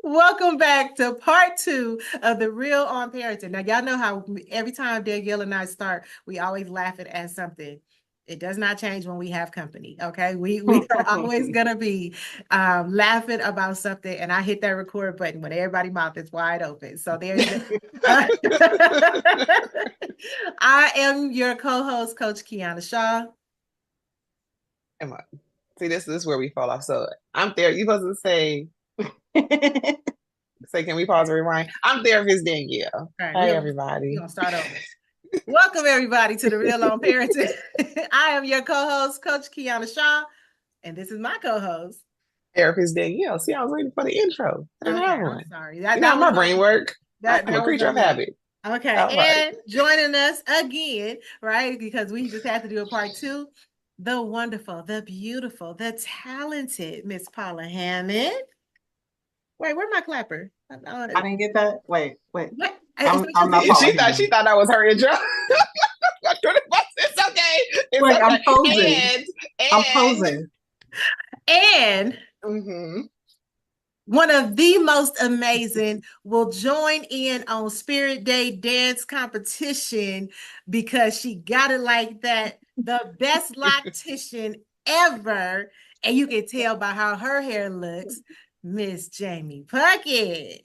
Welcome back to part 2 of the Real on Parenting. Now, y'all know how every time Danielle and I start, we always laugh at something. It does not change when we have company. Okay, we are always gonna be laughing about something, and I hit that record button when everybody's mouth is wide open. So there's. I am your co-host, Coach Kiana Shaw. Am I? See, this is where we fall off. So I'm there. You supposed to say, can we pause and rewind? I'm therapist Danielle. All right, Hi, we're everybody. gonna start over. Welcome everybody to the Real on Parenting. I am your co-host, Coach Kiana Shaw, and this is my co-host. Therapist Danielle. See, I was waiting for the intro. I didn't have one. I'm sorry. You know how my brain work. I'm a creature of habit. Okay, All right. and joining us again, right? Because we just had to do a part 2. The wonderful, the beautiful, the talented Miss Paula Hammond. Wait, where's my clapper? I didn't get that. Wait. What? I'm not she thought that was her intro. It's okay. It's like, okay. I'm posing. I'm posing. And one of the most amazing will join in on Spirit Day dance competition because she got it like that. The best loctician ever. And you can tell by how her hair looks, Miss Jamie Puckett.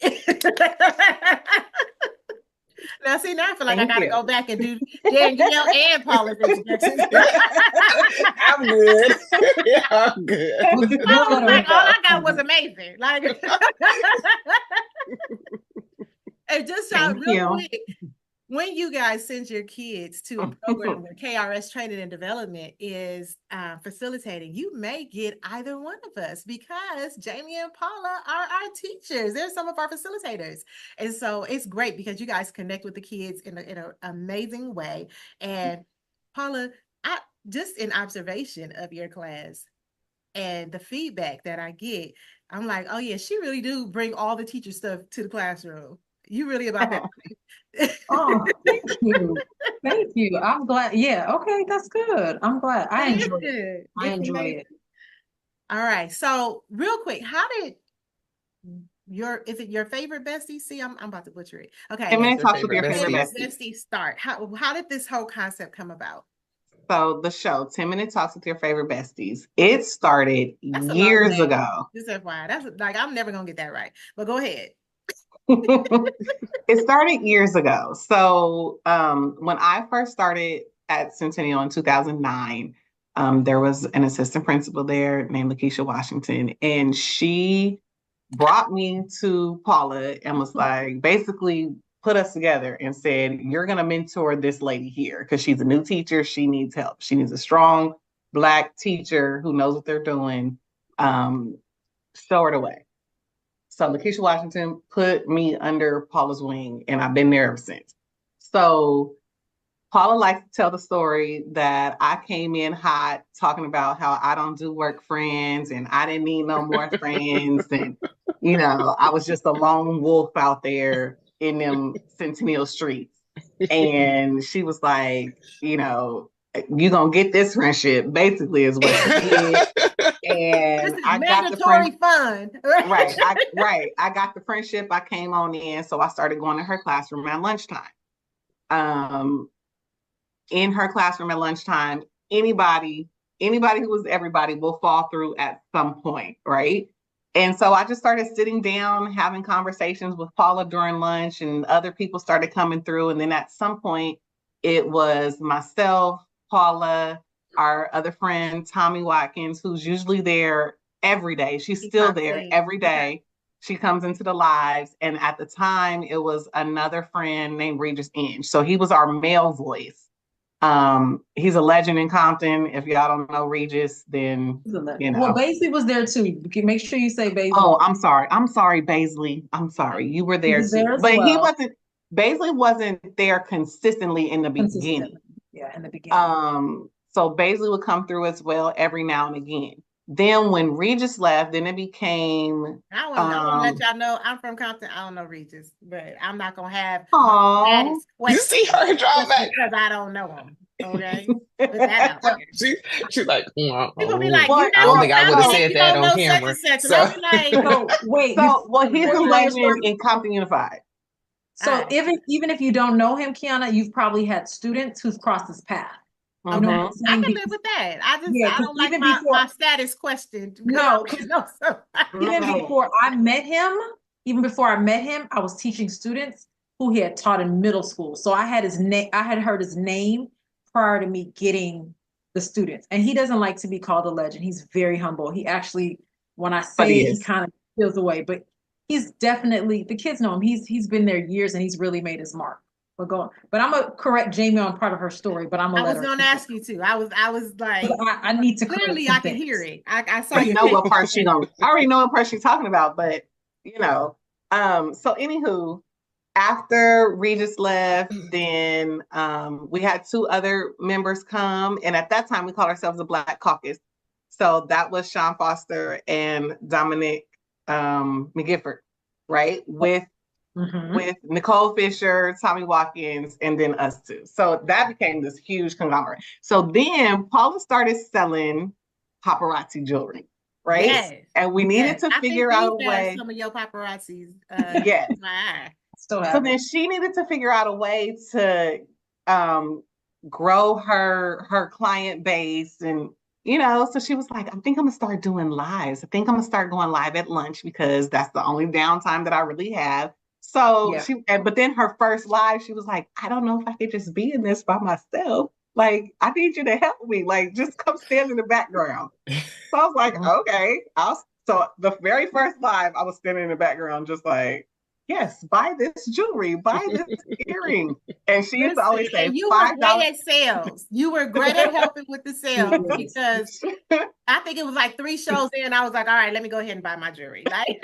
Now, see, now I feel like I gotta go back and do Danielle and Paula's introductions. I'm good. Yeah, I'm good. I was like, all I got was amazing. Like, and just real quick, when you guys send your kids to a program where KRS Training and Development is facilitating, you may get either one of us because Jamie and Paula are our teachers. They're some of our facilitators. And so it's great because you guys connect with the kids in an amazing way. And Paula, just in observation of your class and the feedback that I get, I'm like, oh yeah, she really do bring all the teacher stuff to the classroom. You really about that. Oh, thank you. Thank you. I'm glad. Yeah, okay, that's good. I'm glad. I enjoy it. I enjoy it. All right. So real quick, how did is it your favorite bestie? See, I'm about to butcher it. Okay. 10 minutes talks with your favorite bestie start. How did this whole concept come about? So the show, 10 Minute Talks with Your Favorite Besties, it started years ago. Just FYI, that's like, I'm never going to get that right, but go ahead. It started years ago. So when I first started at Centennial in 2009, there was an assistant principal there named Lakeisha Washington, and she brought me to Paula and was like, basically put us together and said, you're going to mentor this lady here because she's a new teacher. She needs help. She needs a strong Black teacher who knows what they're doing. Show her the way. So Lakeisha Washington put me under Paula's wing, and I've been there ever since. So Paula likes to tell the story that I came in hot talking about how I don't do work friends and I didn't need no more friends. And, I was just a lone wolf out there in them Centennial streets. And she was like, you're going to get this friendship, basically, is what she did. And I got the fun. Right. I got the friendship. I came on in. So I started going to her classroom at lunchtime. In her classroom at lunchtime, anybody who was everybody will fall through at some point, right? And so I just started sitting down, having conversations with Paula during lunch, and other people started coming through. And then at some point, it was myself, Paula, our other friend, Tommy Watkins, who's usually there every day. She's still there every day. Okay. She comes into the lives. And at the time, it was another friend named Regis Inge. So he was our male voice. He's a legend in Compton. If y'all don't know Regis, then Well, Baisley was there too. Make sure you say Baisley. Oh, I'm sorry, Baisley. I'm sorry, you were there too. But he wasn't. Baisley wasn't there consistently in the beginning. Yeah, in the beginning. So Baisley would come through as well every now and again. Then when Regis left, then it became. I want to let y'all know I'm from Compton. I don't know Regis, but I'm not gonna have. Oh, you see her drama because I don't know him. Okay. Put that out there. She's like, People be like, Well, you're I not don't think I would have confident, said you that don't on know such camera. and such. So, And I'll be like, So wait, so well, he's before a you tell your legend story- in Compton Unified. So Alright. even if you don't know him, Kiana, you've probably had students who've crossed his path. You know what Mhm. I'm I saying? can live with that. Yeah, I 'cause don't like even my, before- my status questioned. because No, I know somebody. Even Mhm. before I met him, I was teaching students who he had taught in middle school. So I had his name, I had heard his name prior to me getting the students. And he doesn't like to be called a legend. He's very humble. He actually, when I But say he it, he is. kind of feels away. But he's definitely, the kids know him. He's been there years and he's really made his mark. But I'm gonna correct Jamie on part of her story, but I'm I gonna let was her. gonna ask you to. I was like, I need to correct clearly some I can things. hear it. I saw I you. know what part she gonna. I already know what part she's talking about, but you know. So anywho, after Regis left, then we had two other members come, and at that time we called ourselves the Black Caucus. So that was Sean Foster and Dominic McGifford, right? Mhm. With Nicole Fisher, Tommy Watkins, and then us two. So that became this huge conglomerate. So then Paula started selling paparazzi jewelry, right? Yes. And we needed Yes. to I think figure out a these days way. some of your paparazzis. Yes. My eye. Still So have then she needed to figure out a way to grow her client base, and so she was like, I think I'm gonna start doing lives. I think I'm gonna start going live at lunch because that's the only downtime that I really have. So Yeah. but then her first live, she was like, I don't know if I could just be in this by myself. Like, I need you to help me. Like, just come stand in the background. So I was like, okay. So the very first live, I was standing in the background, just like, yes, buy this jewelry, buy this earring. And she used to always say, and you were great $5. at sales. You were great at helping with the sales because I think it was like 3 shows in. I was like, all right, let me go ahead and buy my jewelry. Like,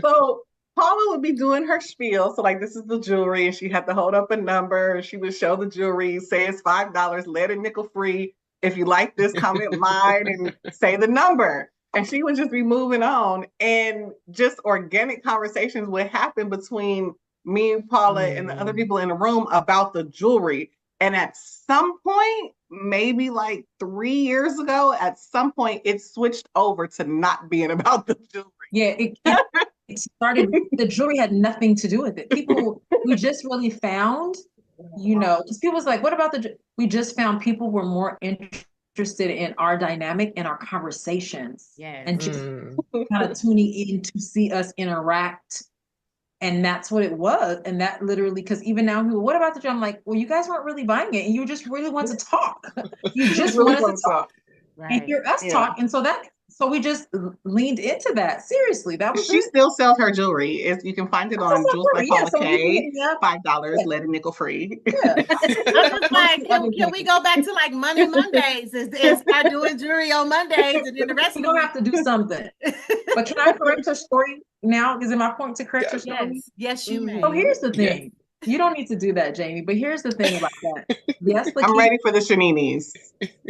So Paula would be doing her spiel. So like, this is the jewelry, and she had to hold up a number, and she would show the jewelry, say it's $5, lead and nickel free. If you like this, comment mine and say the number. And she would just be moving on, and just organic conversations would happen between me and Paula and the other people in the room about the jewelry. And at some point, maybe like 3 years ago, at some point, it switched over to not being about the jewelry. Yeah, it started, the jewelry had nothing to do with it. We just really found, because people was like, what about we just found people were more interested in our dynamic and our conversations. yes. And just kind of tuning in to see us interact. And that's what it was. And that literally, because even now, people, what about the jewelry? I'm like, well, you guys weren't really buying it, and you just really want to talk. You just really wanted to talk. Right. And hear us talk. And so we just leaned into that. Seriously, that was She still sells her jewelry. You can find it on Jewels by Paula K. $5, lead and nickel free. Yeah. I'm just like, can we go back to like Money Mondays and start doing jewelry on Mondays, and then the rest We of don't the have to do something. But can I correct her story now? Is it my point to correct her story? Yes, you may. So here's the thing. You don't need to do that, Jamie. But here's the thing about that. Yes, I'm ready for the Shaninis.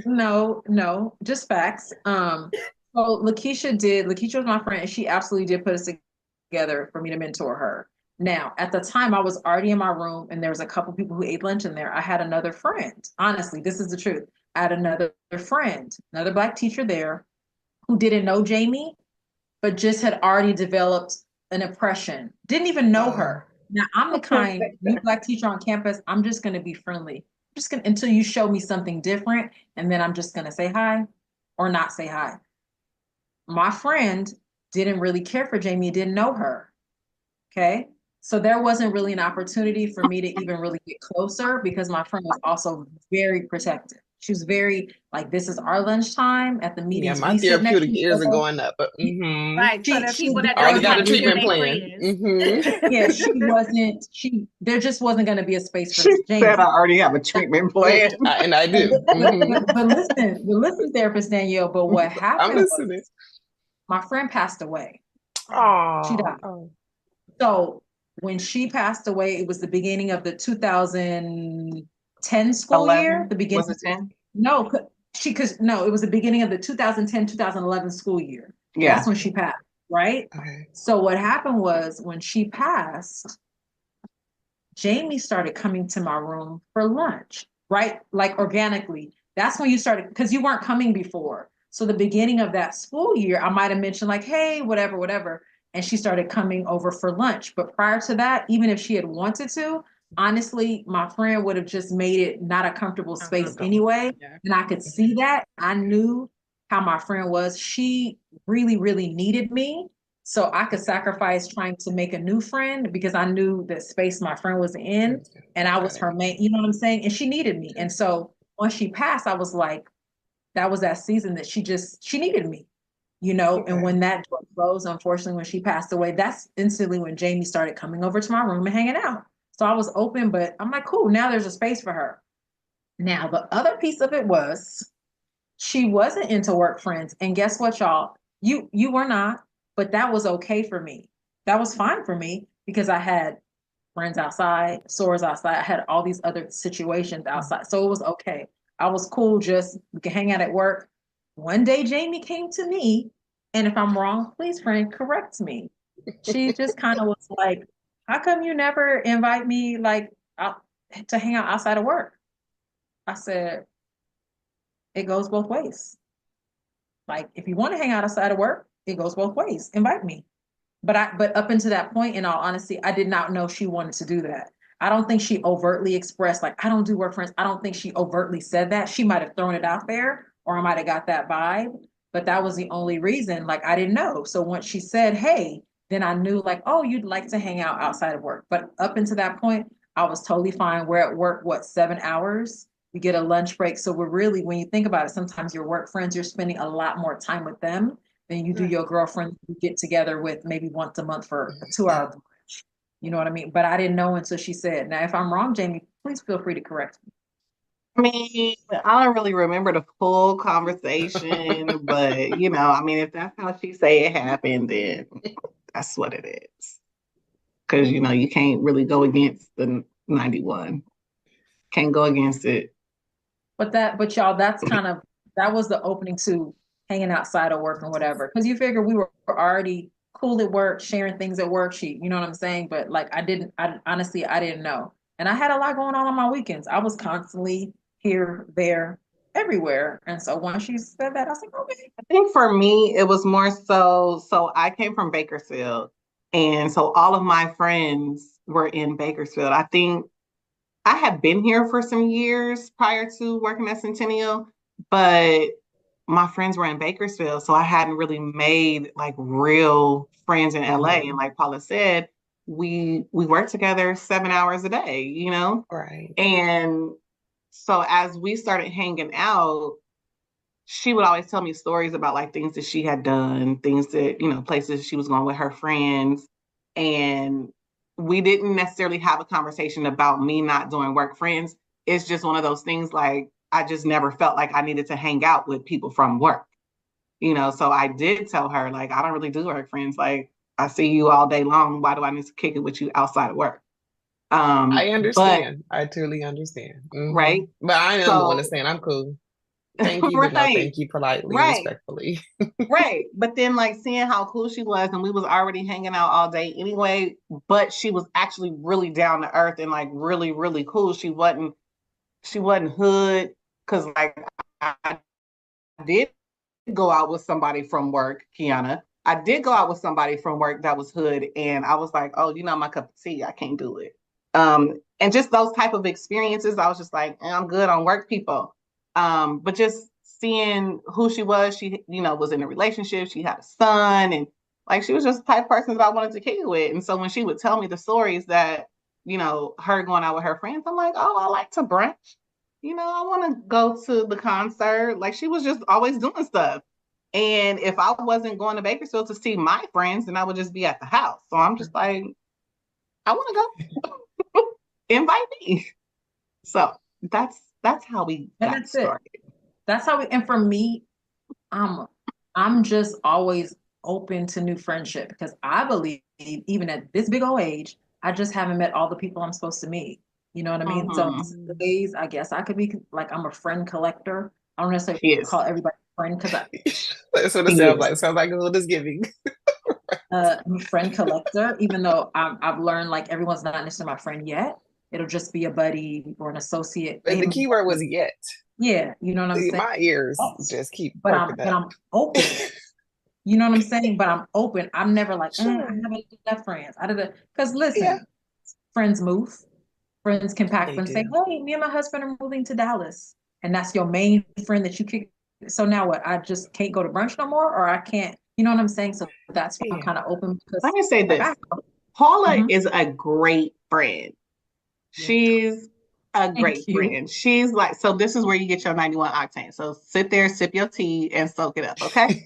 No, just facts. So Lakeisha was my friend, and she absolutely did put us together for me to mentor her. Now, at the time, I was already in my room, and there was a couple people who ate lunch in there. I had another friend. Honestly, this is the truth. I had another friend, another Black teacher there, who didn't know Jamie, but just had already developed an impression. Didn't even know her. Now, I'm the kind new Black teacher on campus. I'm just going to be friendly. Just gonna, until you show me something different, and then I'm just going to say hi or not say hi. My friend didn't really care for Jamie, didn't know her. Okay. So there wasn't really an opportunity for me to even really get closer, because my friend was also very protective. She was very like, this is our lunchtime at the meetings. Yeah, my therapeutic ears are going up. But Right. So the people that already don't got a like you, treatment they're plan. Yeah, there just wasn't going to be a space for She Jamie. said I already have a treatment plan. And I do. But listen, therapist Danielle, but what happened was my friend passed away. Oh, she died. So when she passed away, it was the beginning of the 2010 school 11? year. The beginning. Was it 10? No, it was the beginning of the 2010-2011 school year. Yeah. That's when she passed, right? Okay. So what happened was, when she passed, Jamie started coming to my room for lunch. right? Like organically. That's when you started, because you weren't coming before. So the beginning of that school year, I might have mentioned like, hey, whatever, whatever. And she started coming over for lunch. But prior to that, even if she had wanted to, honestly, my friend would have just made it not a comfortable space anyway. Yeah. And I could see that. I knew how my friend was. She really, really needed me. So I could sacrifice trying to make a new friend because I knew the space my friend was in and I was her main, you know what I'm saying? And she needed me. And so once she passed, I was like, that was that season that she needed me, you know? And when that door closed, unfortunately, when she passed away, that's instantly when Jamie started coming over to my room and hanging out. So I was open, but I'm like, cool, now there's a space for her. Now, the other piece of it was she wasn't into work friends. And guess what, y'all? You were not, but that was okay for me. That was fine for me because I had friends outside, stores outside. I had all these other situations outside. So it was okay. I was cool, just we could hang out at work. One day Jamie came to me, and if I'm wrong, please, friend, correct me. She just kind of was like, how come you never invite me like out to hang out outside of work? I said, it goes both ways. Like if you want to hang out outside of work, it goes both ways. Invite me. But up until that point, in all honesty, I did not know she wanted to do that. I don't think she overtly expressed like I don't do work friends. I don't think she overtly said that. She might have thrown it out there, or I might have got that vibe. But that was the only reason. Like I didn't know. So once she said, "Hey," then I knew like, oh, you'd like to hang out outside of work. But up until that point, I was totally fine. We're at work, what, 7 hours? We get a lunch break. So we're really, when you think about it, sometimes your work friends, you're spending a lot more time with them than you do your girlfriend you get together with maybe once a month for a 2 hour brunch. You know what I mean? But I didn't know until she said. Now, if I'm wrong, Jamie, please feel free to correct me. I mean, I don't really remember the full conversation, but I mean, if that's how she say it happened, then that's what it is. Because you can't really go against the 91. Can't go against it. But y'all, that was the opening to hanging outside of work and whatever. Because you figure we were already cool at work, sharing things at work. You know what I'm saying? But like, honestly, I didn't know. And I had a lot going on my weekends. I was constantly here, there, everywhere. And so once she said that, I was like, okay. I think for me, it was more so I came from Bakersfield. And so all of my friends were in Bakersfield. I think I had been here for some years prior to working at Centennial, but my friends were in Bakersfield. So I hadn't really made like real friends in LA. And like Paula said, we worked together 7 hours a day, Right. And so as we started hanging out, she would always tell me stories about like things that she had done, things that, places she was going with her friends. And we didn't necessarily have a conversation about me not doing work friends. It's just one of those things like I just never felt like I needed to hang out with people from work. So I did tell her, like, I don't really do work friends. Like, I see you all day long. Why do I need to kick it with you outside of work? I understand. I truly understand. Right. But I am the one that's saying I'm cool. Thank you, but no thank you, politely, respectfully. Right. But then like seeing how cool she was, and we was already hanging out all day anyway, but she was actually really down to earth and like really, really cool. She wasn't hood, because like I did go out with somebody from work, Kiana. I did go out with somebody from work that was hood, and I was like, oh, my cup of tea. I can't do it. And just those type of experiences, I was just like, I'm good on work people. But just seeing who she was, she, was in a relationship, she had a son, and like she was just the type of person that I wanted to kick it with. And so when she would tell me the stories that, her going out with her friends, I'm like, oh, I like to brunch. I want to go to the concert. Like she was just always doing stuff. And if I wasn't going to Bakersfield to see my friends, then I would just be at the house. So I'm just like, I want to go. Invite me. So that's how we got started. That's how and for me, I'm just always open to new friendship because I believe even at this big old age, I just haven't met all the people I'm supposed to meet. You know what I mean? So the days, I guess I could be like, I'm a friend collector. I don't necessarily call everybody friend because that's what it sounds like. It sounds like a little giving. I'm a friend collector, even though I've learned like everyone's not necessarily my friend yet. it'll just be a buddy or an associate. And the key word was yet. Yeah, you know what I'm See, saying? my ears Yes. just keep But perking up. I'm open. You know what I'm saying? But I'm open. I'm never like, I Sure. have enough friends. Because listen, Yeah. friends move. Friends can pack up They and say, do. hey, me and my husband are moving to Dallas. And that's your main friend that you kick. So now what? I just can't go to brunch no more, or I can't, you know what I'm saying? So that's why I'm Yeah. kind of open because Let me say like, this. Paula Mhm. is a great friend. She's a great you. friend. She's like, so this is where you get your 91 octane. So sit there, sip your tea, and soak it up, okay?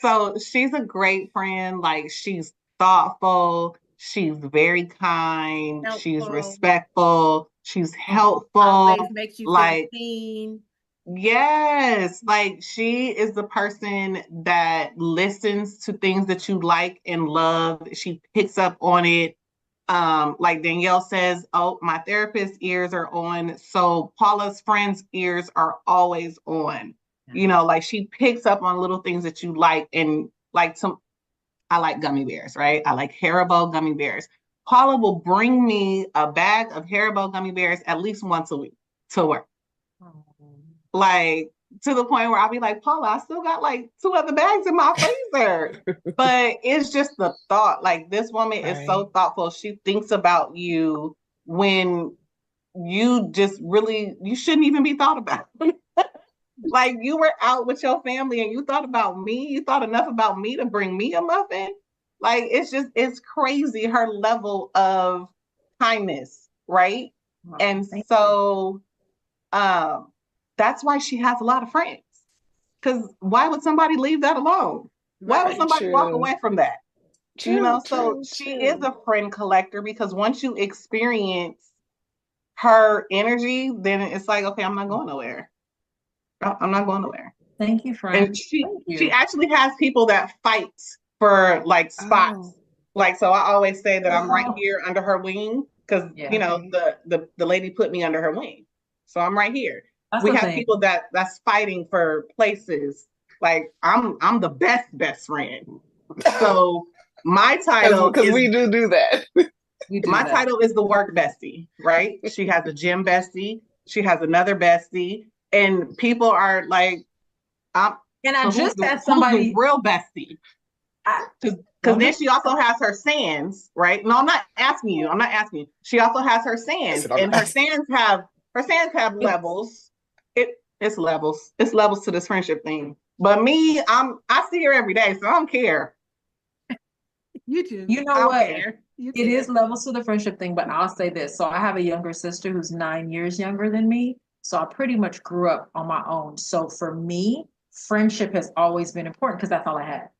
So she's a great friend. Like, she's thoughtful, she's very kind, she's Helpful. respectful, she's helpful. Always makes you feel Like, seen. yes, like she is the person that listens to things that you like and love. She picks up on it. Like Danielle says, oh, my therapist's ears are on. So Paula's friends' ears are always on. You know, like she picks up on little things that you like. And like I like gummy bears, right? I like Haribo gummy bears. Paula will bring me a bag of Haribo gummy bears at least once a week to work. Like, to the point where I'll be like, Paula, I still got like 2 other bags in my freezer. But it's just the thought. Like, this woman is so thoughtful. She thinks about you when you just really, you shouldn't even be thought about. Like, you were out with your family and you thought about me. You thought enough about me to bring me a muffin. Like, it's crazy her level of kindness, right? And so, that's why she has a lot of friends. Because why would somebody leave that alone? Why would somebody walk away from that? You know, so she is a friend collector because once you experience her energy, then it's like, okay, I'm not going nowhere. I'm not going nowhere. Thank you, friend. And she actually has people that fight for like spots. Like, so I always say that I'm right here under her wing because you know the lady put me under her wing, so I'm right here. We have people that's fighting for places. Like I'm the best friend. So my title because we do that. My title is the work bestie, right? She has a gym bestie. She has another bestie, and people are like, I just had somebody real bestie. Because then she also has her sands, right? No, I'm not asking you. She also has her sands, and her sands have levels. It's levels. It's levels to this friendship thing. But me, I see her every day, so I don't care. You do. You know what? It is levels to the friendship thing, but I'll say this. So I have a younger sister who's 9 years younger than me. So I pretty much grew up on my own. So for me, friendship has always been important because that's all I had.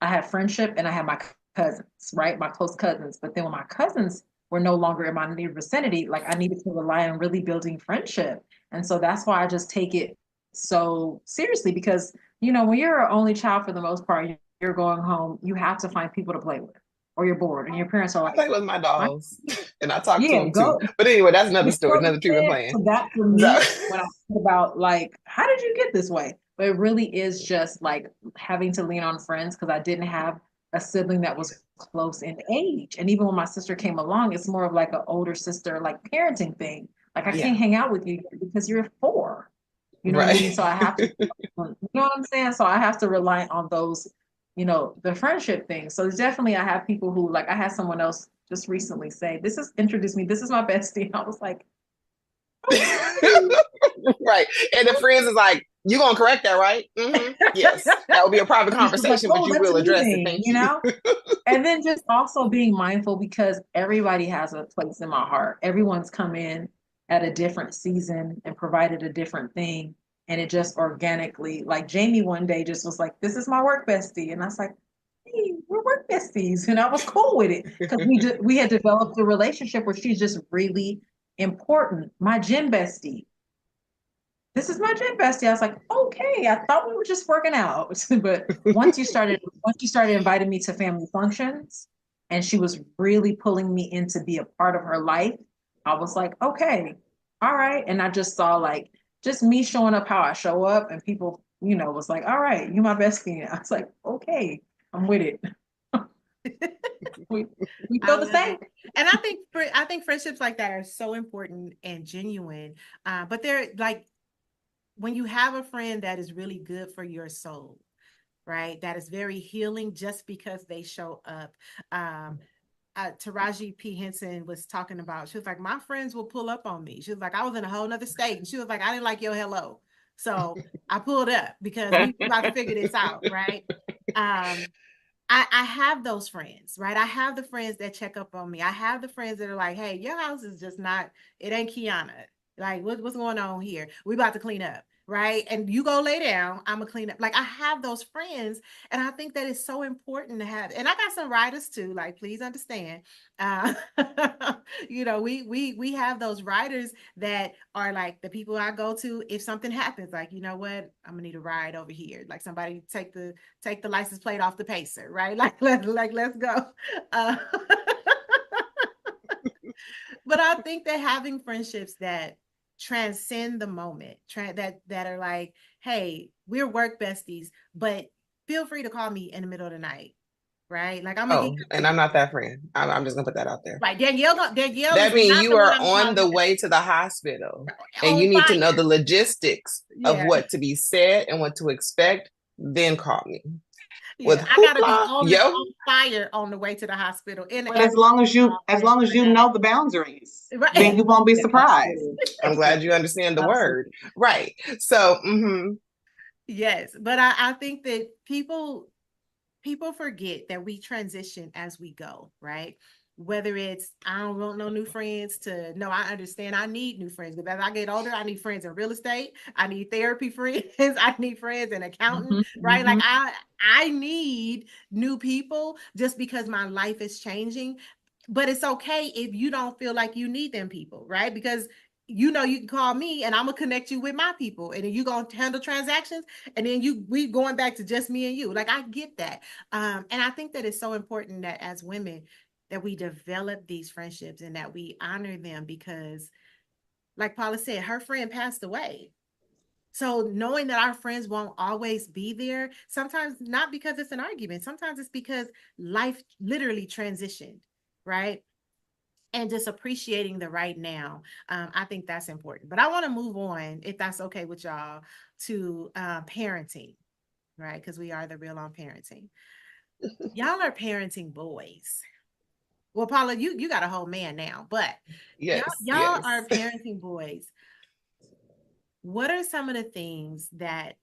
I had friendship and I had my cousins, right? My close cousins. But then when my cousins were no longer in my near vicinity, like I needed to rely on really building friendship. And so that's why I just take it so seriously because, you know, when you're an only child for the most part, you're going home, you have to find people to play with or you're bored and your parents are like, I play with my dogs and I talk to them go. too. But anyway, that's another story, another treatment plan. So that for me, when I think about like, how did you get this way? But it really is just like having to lean on friends because I didn't have a sibling that was close in age. And even when my sister came along, it's more of like an older sister, like parenting thing. Like I can't hang out with you because you're 4. You know what I mean? So I have to, you know what I'm saying? So I have to rely on those, you know, the friendship thing. So definitely I have people who like, I had someone else just recently say, introduced me, this is my bestie. And I was like, right. And the friends is like, you gonna correct that, right? Mm-hmm. Yes. That would be a private conversation, but you will address it. Thank you. Know? And then just also being mindful because everybody has a place in my heart. Everyone's come in at a different season and provided a different thing. And it just organically, like Jamie one day just was like, this is my work bestie. And I was like, hey, we're work besties. And I was cool with it because we had developed a relationship where she's just really important. My gym bestie. This is my gym bestie. I was like, okay, I thought we were just working out. But once you started inviting me to family functions and she was really pulling me in to be a part of her life, I was like, okay, all right. And I just saw like just me showing up how I show up and people, you know, was like, all right, you my bestie. I was like, okay, I'm with it. we feel the same. And I think friendships like that are so important and genuine. But they're like, when you have a friend that is really good for your soul, right? That is very healing just because they show up. Taraji P. Henson was talking about, she was like, my friends will pull up on me. She was like, I was in a whole nother state. And she was like, I didn't like your hello. So I pulled up because we about to figure this out, right? I have those friends, right? I have the friends that check up on me. I have the friends that are like, hey, your house is just not, it ain't Kiana. Like, what's going on here? We about to clean up, right? And you go lay down, I'm gonna clean up. Like, I have those friends, and I think that is so important to have. And I got some riders too, like, please understand. Uh, we have those riders that are like the people I go to if something happens, like, you know what, I'm gonna need a ride over here. Like, somebody take the license plate off the pacer, right? Let's go. Uh, but I think that having friendships that transcend the moment, that are like, hey, we're work besties, but feel free to call me in the middle of the night, right? Like, I'm gonna get and I'm not that friend. I'm just gonna put that out there. right. Danielle That is means not you the one are I'm on the calling. way to the hospital, and On you need to know fire. the logistics of Yeah. what to be said and what to expect. Then call me. With Yeah, I gotta be hoopla, on fire on the way to the hospital. But as long as you know the boundaries, right. then you won't be surprised. I'm glad you understand the word. Right. So Yes, but I think that people forget that we transition as we go, right? Whether it's, I don't want no new friends, to no, I understand I need new friends. Because as I get older, I need friends in real estate. I need therapy friends. I need friends in accounting, right? Like, I need new people just because my life is changing. But it's okay if you don't feel like you need them people, right? Because you can call me and I'm gonna connect you with my people, and then you gonna handle transactions, and then we going back to just me and you. Like, I get that. And I think that it's so important that as women that we develop these friendships and that we honor them, because like Paula said, her friend passed away. So knowing that our friends won't always be there, sometimes not because it's an argument, sometimes it's because life literally transitioned, right? And just appreciating the right now. I think that's important. But I want to move on, if that's okay with y'all, to parenting, right? Because we are the real on parenting. Y'all are parenting boys. Well, Paula, you got a whole man now, but yes, y'all are parenting boys. What are some of the things that,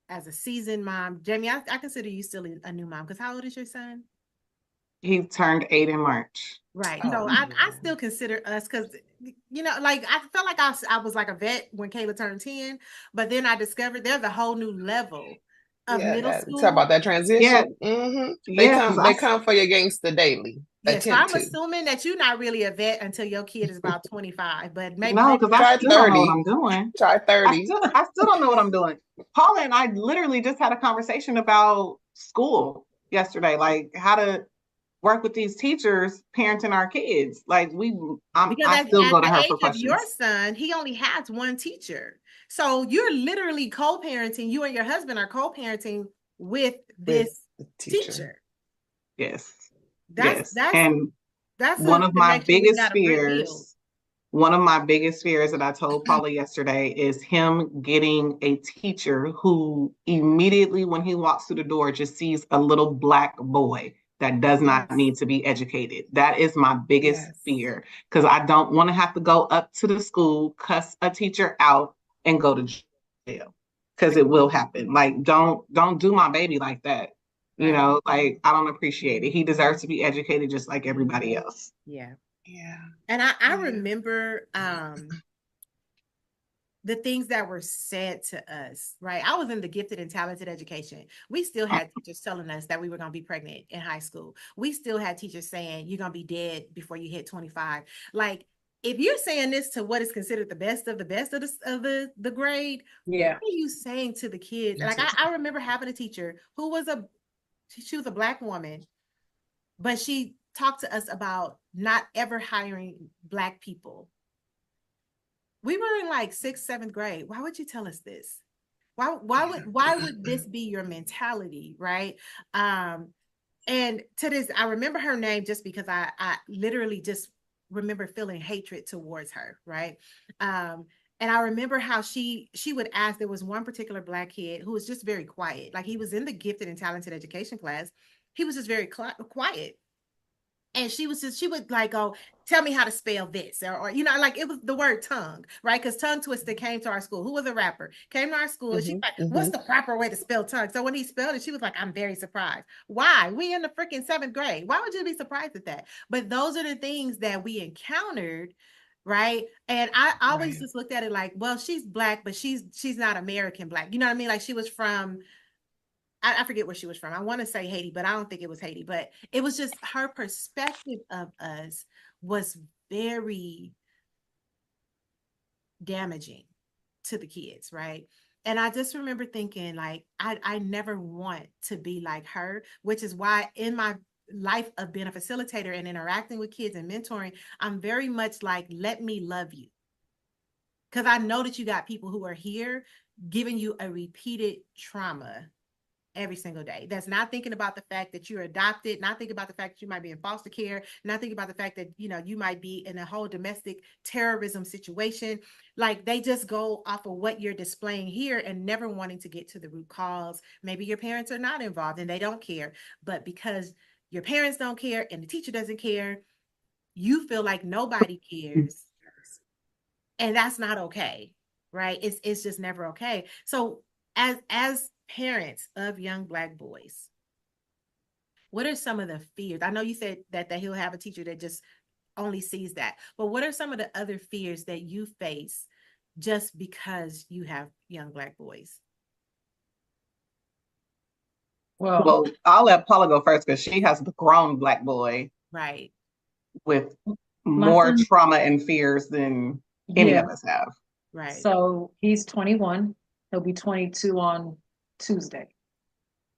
as a seasoned mom, Jamie, I consider you still a new mom, because how old is your son? He turned 8 in March. Right. So I still consider us, because, like, I felt like I was like a vet when Kayla turned 10, but then I discovered there's a whole new level of middle school. Talk about that transition. Yeah. They come for your gangster daily. Yes, so I'm assuming that you're not really a vet until your kid is about 25, but maybe because I still don't know what I'm doing. Try 30. I still don't know what I'm doing. Paula and I literally just had a conversation about school yesterday, like how to work with these teachers parenting our kids. Like, I still go to her for questions. Your son, he only has one teacher, so you're literally co-parenting. You and your husband are co-parenting with this teacher. Yes. That's one of my biggest fears. One of my biggest fears that I told Paula yesterday is him getting a teacher who immediately, when he walks through the door, just sees a little Black boy that does not need to be educated. That is my biggest fear, because I don't want to have to go up to the school, cuss a teacher out, and go to jail, because it will happen. Like, don't do my baby like that. Like, I don't appreciate it. He deserves to be educated just like everybody else. Yeah. And I remember the things that were said to us, right? I was in the gifted and talented education. We still had teachers telling us that we were going to be pregnant in high school. We still had teachers saying you're going to be dead before you hit 25. Like, if you're saying this to what is considered the best of the grade, what are you saying to the kids? Like, I remember having a teacher who was she was a Black woman, but she talked to us about not ever hiring Black people. We were in like 6th, 7th grade. Why would you tell us this? Why would this be your mentality, right? And to this, I remember her name just because I literally just remember feeling hatred towards her, right? And I remember how she would ask, there was one particular Black kid who was just very quiet. Like he was in the gifted and talented education class. He was just very quiet. And she would like, oh, tell me how to spell this, or you know, like it was the word tongue, right? Because Tongue Twister came to our school. Who was a rapper? Came to our school, and she's like, what's the proper way to spell tongue? So when he spelled it, she was like, I'm very surprised. Why? We in the freaking 7th grade. Why would you be surprised at that? But those are the things that we encountered, right? And I always just looked at it like, well, she's Black, but she's not American Black. You know what I mean? Like she was from, I forget where she was from. I want to say Haiti, but I don't think it was Haiti. But it was just her perspective of us was very damaging to the kids, right? And I just remember thinking, like, I never want to be like her, which is why in my life of being a facilitator and interacting with kids and mentoring, I'm very much like, let me love you. Because I know that you got people who are here giving you a repeated trauma every single day. That's not thinking about the fact that you're adopted, not thinking about the fact that you might be in foster care, not thinking about the fact that, you know, you might be in a whole domestic terrorism situation. Like they just go off of what you're displaying here and never wanting to get to the root cause. Maybe your parents are not involved and they don't care, but because your parents don't care and the teacher doesn't care, you feel like nobody cares. And that's not okay, right? It's just never okay. So as parents of young Black boys, what are some of the fears? I know you said that he'll have a teacher that just only sees that, but what are some of the other fears that you face just because you have young Black boys? Well, I'll let Paula go first because she has the grown Black boy, right, with more trauma and fears than any of us have. Right. So he's 21. He'll be 22 on Tuesday.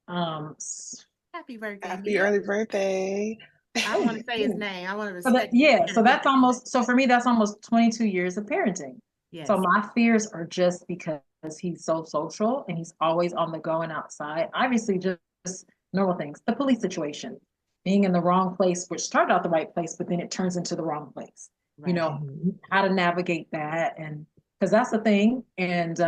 Happy birthday. Happy early birthday. I don't want to say his name. I want to respect. So that's almost, so for me, that's almost 22 years of parenting. Yes. So my fears are just because he's so social and he's always on the go and outside. Obviously, just normal things. The police situation, being in the wrong place, which started out the right place, but then it turns into the wrong place. Right. You know, how to navigate that. And because that's the thing. And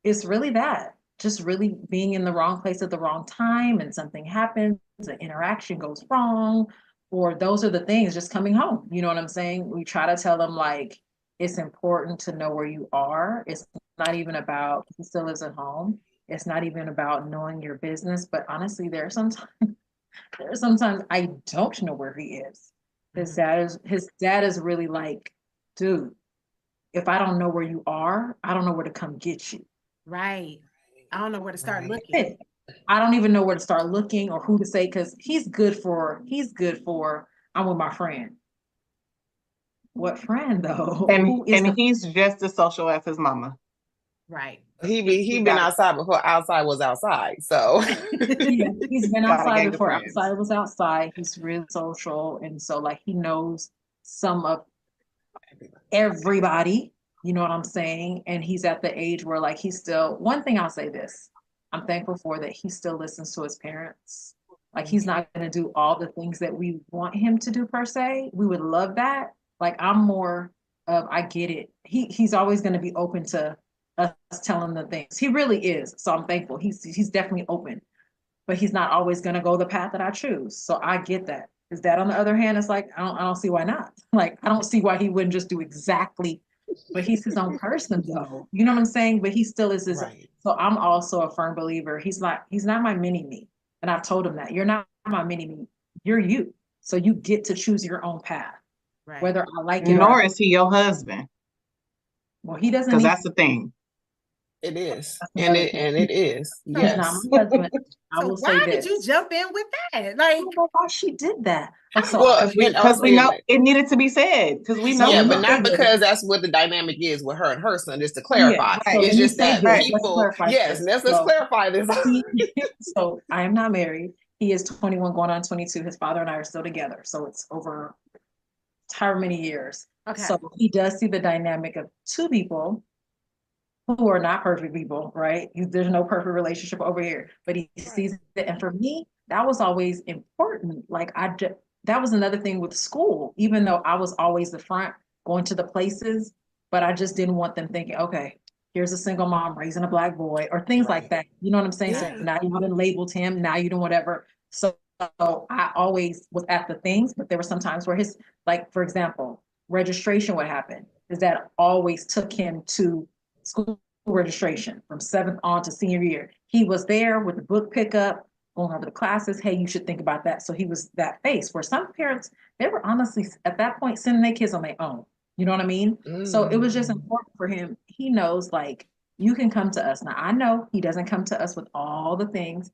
it's really that. Just really being in the wrong place at the wrong time and something happens, the interaction goes wrong, or those are the things, just coming home. You know what I'm saying? We try to tell them like, it's important to know where you are. It's not even about, he still lives at home. It's not even about knowing your business, but honestly, there are sometimes I don't know where he is. His dad is really like, dude, if I don't know where you are, I don't know where to come get you. Right. I don't know where to start looking. I don't even know where to start looking or who to say, because he's good for, I'm with my friend. What friend though? And he's just as social as his mama. Right. He been outside before outside was outside. So he's been outside before outside was outside. He's really social. And so like he knows some of everybody. You know what I'm saying? And he's at the age where like he's still, one thing I'll say this, I'm thankful for that he still listens to his parents. Like he's not going to do all the things that we want him to do per se. We would love that. Like I'm more of, I get it. He's always going to be open to us telling the things. He really is. So I'm thankful. He's definitely open, but he's not always going to go the path that I choose. So I get that. His dad, on the other hand, is like, I don't see why not. Like, I don't see why he wouldn't just do exactly. But he's his own person though. You know what I'm saying? But he still is his. Right. So I'm also a firm believer. He's not my mini me. And I've told him that you're not my mini me. You're you. So you get to choose your own path. Right. Whether I like it nor is he your husband. Well, he doesn't. Because that's the thing. It is. And it is. Yes. Not my husband. So why did you jump in with that? Like, I don't know why she did that. Well, because we know it needed to be said. Because we know. Yeah, but not because that's what the dynamic is with her and her son. Just to clarify, it's just that people. Yes, let's clarify this. So I am not married. He is 21, going on 22. His father and I are still together. So it's over however many years. Okay. So he does see the dynamic of two people who are not perfect people, right? There's no perfect relationship over here, but he sees it. And for me, that was always important. Like that was another thing with school, even though I was always the front going to the places, but I just didn't want them thinking, okay, here's a single mom raising a Black boy or things like that. You know what I'm saying? So now you haven't labeled him, now you do whatever. So I always was at the things, but there were some times where like, for example, registration would happen is that always took him to school registration from 7th on to senior year. He was there with the book pickup, going over the classes. Hey, you should think about that. So he was that face where some parents, they were honestly at that point sending their kids on their own. You know what I mean? So it was just important for him. He knows like you can come to us. Now I know he doesn't come to us with all the things.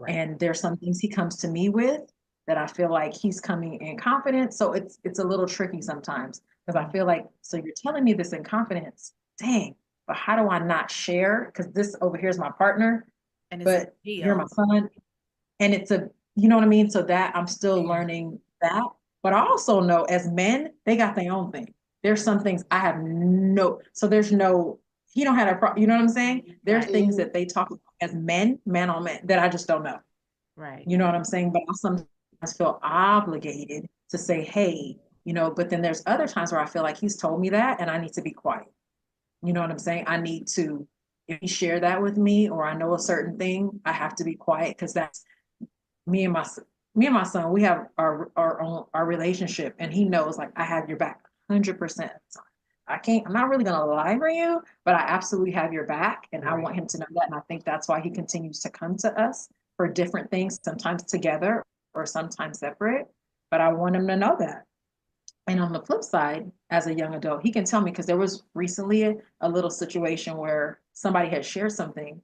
And there's some things he comes to me with that I feel like he's coming in confidence. So it's a little tricky sometimes because I feel like, so you're telling me this in confidence, dang, but how do I not share? Because this over here is my partner, and but you're my son. And it's you know what I mean? So that I'm still learning that. But I also know as men, they got their own thing. There's some things I have so there's no, he don't have a you know what I'm saying? There's things that they talk about as men, man on man, that I just don't know. Right. You know what I'm saying? But I sometimes feel obligated to say, hey, you know, but then there's other times where I feel like he's told me that and I need to be quiet. You know what I'm saying? I need to, if he share that with me or I know a certain thing, I have to be quiet because that's me and my son, we have our relationship and he knows like I have your back 100%. I'm not really going to lie for you, but I absolutely have your back. And I want him to know that. And I think that's why he continues to come to us for different things, sometimes together or sometimes separate. But I want him to know that. And on the flip side, as a young adult, he can tell me because there was recently a little situation where somebody had shared something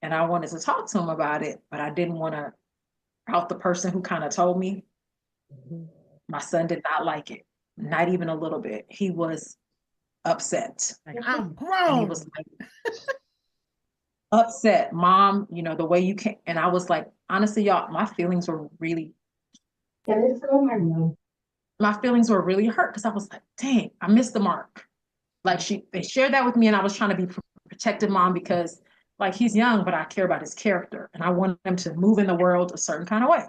and I wanted to talk to him about it, but I didn't want to out the person who kind of told me. My son did not like it, not even a little bit. He was upset. Like, I'm grown. And he was like, upset, mom, you know, the way you can. And I was like, honestly, y'all, my feelings were really hurt because I was like, dang, I missed the mark. Like they shared that with me and I was trying to be protective mom because like he's young, but I care about his character and I want him to move in the world a certain kind of way.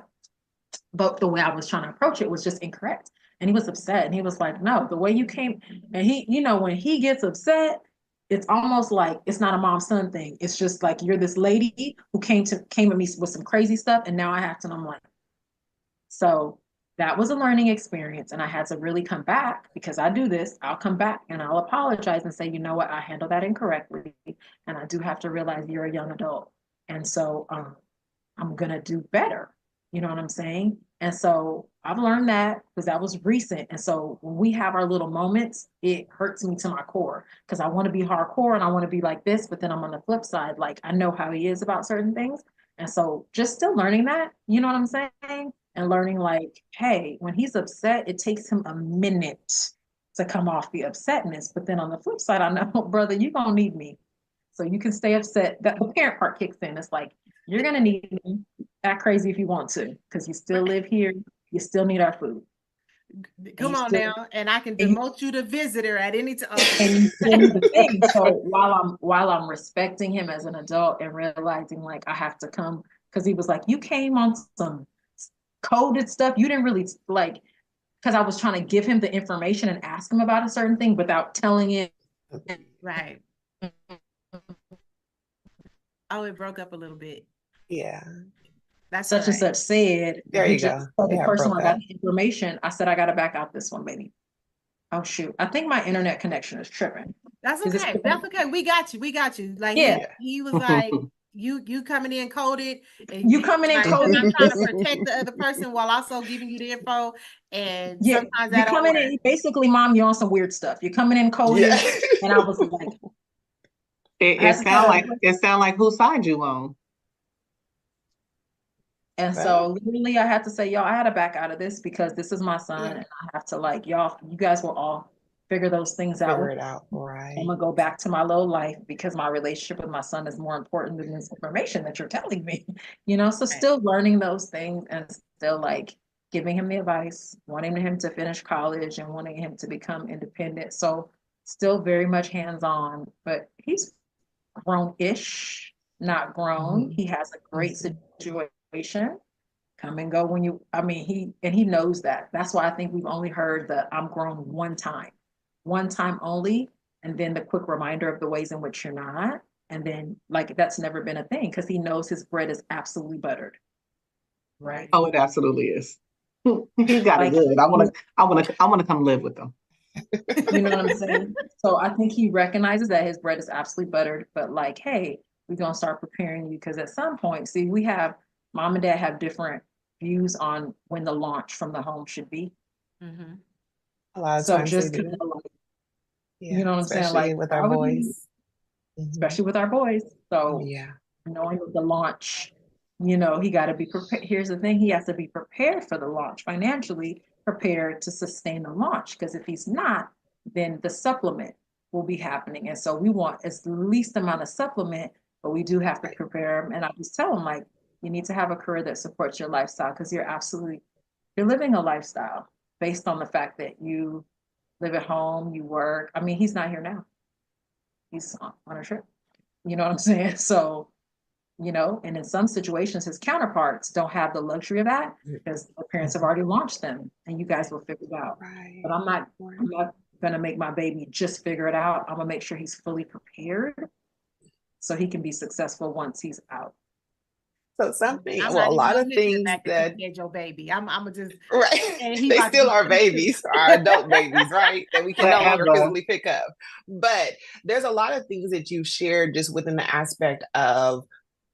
But the way I was trying to approach it was just incorrect. And he was upset and he was like, no, the way you came, and he, you know, when he gets upset, it's almost like it's not a mom son thing. It's just like you're this lady who came at me with some crazy stuff and now I have to, and I'm like, so that was a learning experience. And I had to really come back because I do this. I'll come back and I'll apologize and say, you know what, I handled that incorrectly. And I do have to realize you're a young adult. And so I'm going to do better. You know what I'm saying? And so I've learned that because that was recent. And so when we have our little moments, it hurts me to my core because I want to be hardcore and I want to be like this. But then I'm on the flip side, like I know how he is about certain things. And so just still learning that, you know what I'm saying? And learning like, hey, when he's upset, it takes him a minute to come off the upsetness. But then on the flip side, I know, brother, you're going to need me. So you can stay upset. That the parent part kicks in. It's like, you're going to need me. Act crazy if you want to, because you still live here. You still need our food. Come on now, and I can demote you to visitor at any time. And the thing. So while I'm respecting him as an adult and realizing like I have to come, because he was like, you came on some coded stuff. You didn't really like, because I was trying to give him the information and ask him about a certain thing without telling him. Right. Oh, it broke up a little bit. Yeah. That's such and such said. There you go. The person I got the information, I said, I got to back out this one, baby. Oh, shoot. I think my internet connection is tripping. That's okay. That's okay. We got you. We got you. Like, yeah. He was like, you coming in coded. And you coming in coded. I'm trying to protect the other person while also giving you the info. And yeah, sometimes that coming in, basically, mom, you're on some weird stuff. You're coming in coded. Yeah. And I was like, it sound like whose side you on. And so literally I had to say, y'all, I had to back out of this because this is my son and I have to like, y'all, you guys will all figure those things out. Figure it out, right. I'm gonna go back to my low life because my relationship with my son is more important than this information that you're telling me, you know? So still learning those things and still like giving him the advice, wanting him to finish college and wanting him to become independent. So still very much hands-on, but he's grown-ish, not grown. He has a great situation. come and go when you, I mean, he knows that. That's why I think we've only heard the I'm grown one time only. And then the quick reminder of the ways in which you're not. And then like, that's never been a thing because he knows his bread is absolutely buttered. Right. Oh, it absolutely is. He got it good. I want to come live with them. You know what I'm saying? So I think he recognizes that his bread is absolutely buttered, but like, hey, we're gonna start preparing you because at some point, see, we have mom and dad have different views on when the launch from the home should be. Mm-hmm. A lot of so times just like, you know what I'm saying? Like with our boys. Especially with our boys. So yeah, knowing the launch, you know, he got to be prepared. Here's the thing, he has to be prepared for the launch, financially prepared to sustain the launch. Because if he's not, then the supplement will be happening. And so we want as least amount of supplement, but we do have to prepare him. And I just tell him, like, you need to have a career that supports your lifestyle because you're living a lifestyle based on the fact that you live at home, you work. I mean, he's not here now. He's on a trip. You know what I'm saying? So, you know, and in some situations, his counterparts don't have the luxury of that because the parents have already launched them and you guys will figure it out. Right. But I'm not going to make my baby just figure it out. I'm going to make sure he's fully prepared so he can be successful once he's out. So a lot of things that your baby. I'm just right. They still are babies, our adult babies, right? That we can no longer physically pick up. But there's a lot of things that you've shared just within the aspect of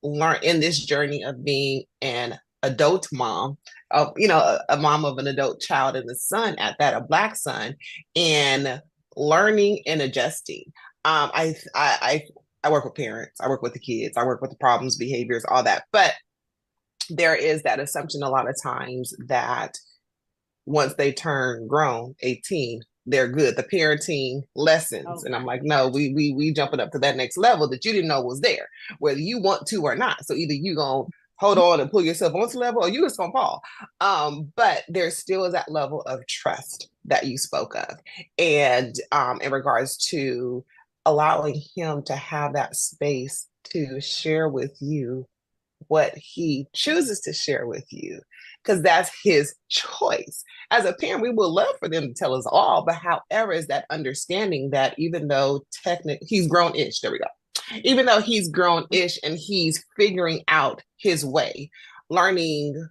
in this journey of being an adult mom, of a mom of an adult child and a son at that, a Black son, and learning and adjusting. I work with parents, I work with the kids, I work with the problems, behaviors, all that. But there is that assumption a lot of times that once they turn grown, 18, they're good. The parenting lessons. Okay. And I'm like, no, we jumping up to that next level that you didn't know was there, whether you want to or not. So either you gonna hold on and pull yourself onto the level or you just gonna fall. But there still is that level of trust that you spoke of. And in regards to allowing him to have that space to share with you what he chooses to share with you, because that's his choice. As a parent, we would love for them to tell us all, but however is that understanding that even though technically he's grown-ish, there we go. Even though he's grown-ish and he's figuring out his way, learning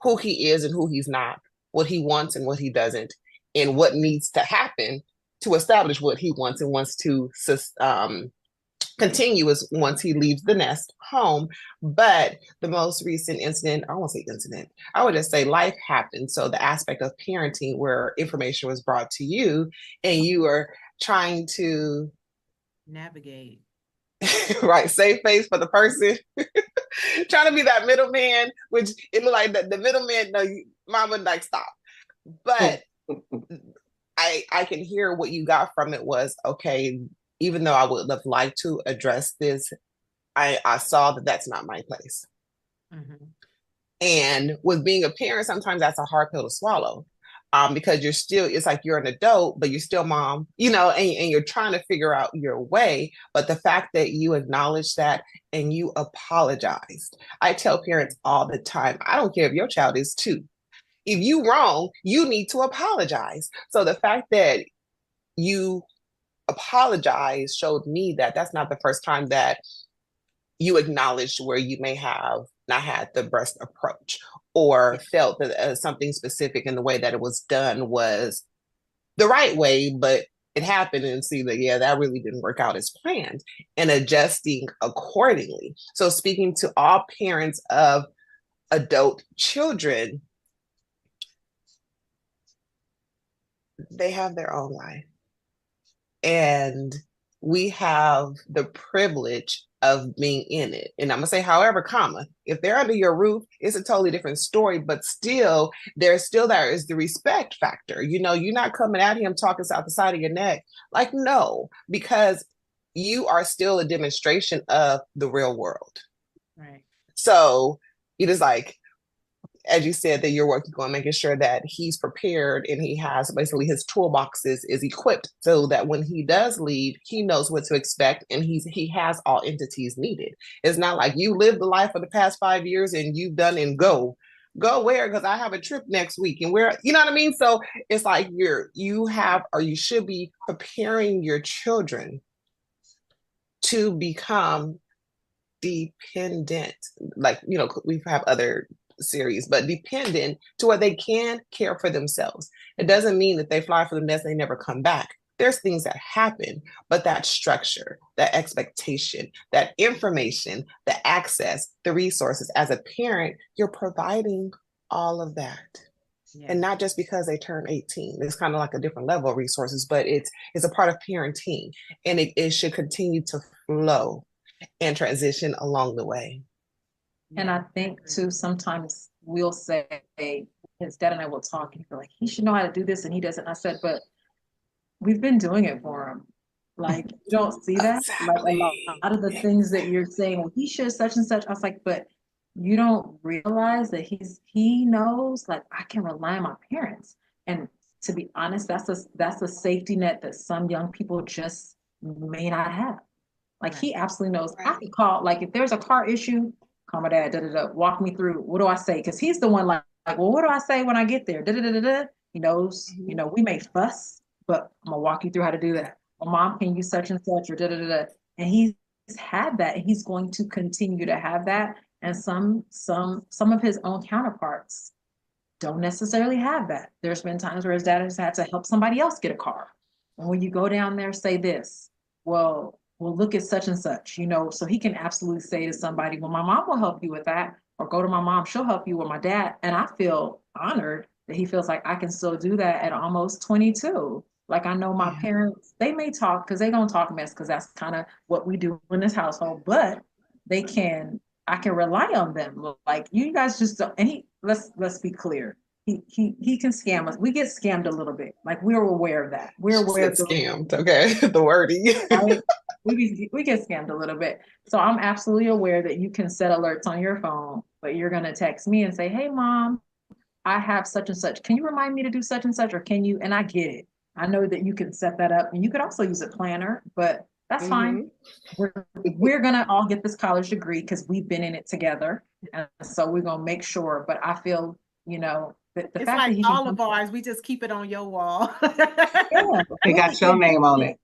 who he is and who he's not, what he wants and what he doesn't, and what needs to happen to establish what he wants and wants to continue once he leaves the nest home. But the most recent incident, I won't say incident, I would just say life happened. So the aspect of parenting where information was brought to you and you are trying to navigate. Right, save face for the person. Trying to be that middleman, which it looked like the middleman, no, mama like stop. But I can hear what you got from it was, okay, even though I would have liked to address this, I saw that that's not my place. Mm-hmm. And with being a parent, sometimes that's a hard pill to swallow, because it's like you're an adult, but you're still mom, and you're trying to figure out your way. But the fact that you acknowledge that and you apologized. I tell parents all the time, I don't care if your child is 2. If you wrong, you need to apologize. So the fact that you apologize showed me that that's not the first time that you acknowledged where you may have not had the best approach or felt that something specific in the way that it was done was the right way, but it happened and see that, yeah, that really didn't work out as planned, and adjusting accordingly. So speaking to all parents of adult children, they have their own life. And we have the privilege of being in it. And I'm going to say, however, if they're under your roof, it's a totally different story, but still, there is the respect factor. You're not coming at him talking out the side of your neck. Like, no, because you are still a demonstration of the real world. Right. So it is like, as you said, that you're working on making sure that he's prepared and he has basically his toolboxes is equipped so that when he does leave, he knows what to expect and he has all entities needed. It's not like you lived the life for the past 5 years and you've done and go. go where? Because I have a trip next week, and where, you know what I mean? So it's like you should be preparing your children to become dependent. Like, we have other series, but dependent to where they can care for themselves. It doesn't mean that they fly for the nest and they never come back. There's things that happen, but that structure, that expectation, that information, the access, the resources, as a parent, you're providing all of that. Yeah. And not just because they turn 18. It's kind of like a different level of resources, but it's a part of parenting, and it should continue to flow and transition along the way. And I think too, sometimes we'll say, his dad and I will talk, and he'll be like, he should know how to do this, and he doesn't. I said, but we've been doing it for him. Like, you don't see that? Exactly. Like, a lot of the things that you're saying, well, he should such and such. I was like, but you don't realize that he knows, like, I can rely on my parents. And to be honest, that's a safety net that some young people just may not have. Like, he absolutely knows. I can call, like, if there's a car issue, call my dad, walk me through. What do I say? Because he's the one like, well, what do I say when I get there? He knows, we may fuss, but I'm gonna walk you through how to do that. Well, mom, can you such and such, or And he's had that, and he's going to continue to have that. And some of his own counterparts don't necessarily have that. There's been times where his dad has had to help somebody else get a car. And when you go down there, say this, well, look at such and such, so he can absolutely say to somebody, well, my mom will help you with that, or go to my mom, she'll help you with my dad. And I feel honored that he feels like I can still do that at almost 22. Like, I know my parents, they may talk because they don't talk mess, because that's kind of what we do in this household, but I can rely on them. Like, you guys just don't, and let's be clear. He can scam us. We get scammed a little bit. Like, we're aware of that. We're aware of scammed. Okay. The wording. Right? We get scammed a little bit. So I'm absolutely aware that you can set alerts on your phone, but you're going to text me and say, hey, mom, I have such and such. Can you remind me to do such and such? Or can you? And I get it. I know that you can set that up, and you could also use a planner, but that's fine. We're going to all get this college degree because we've been in it together. And so we're going to make sure. But I feel, the it's fact like that all of ours, we just keep it on your wall. Yeah, they got your name on it.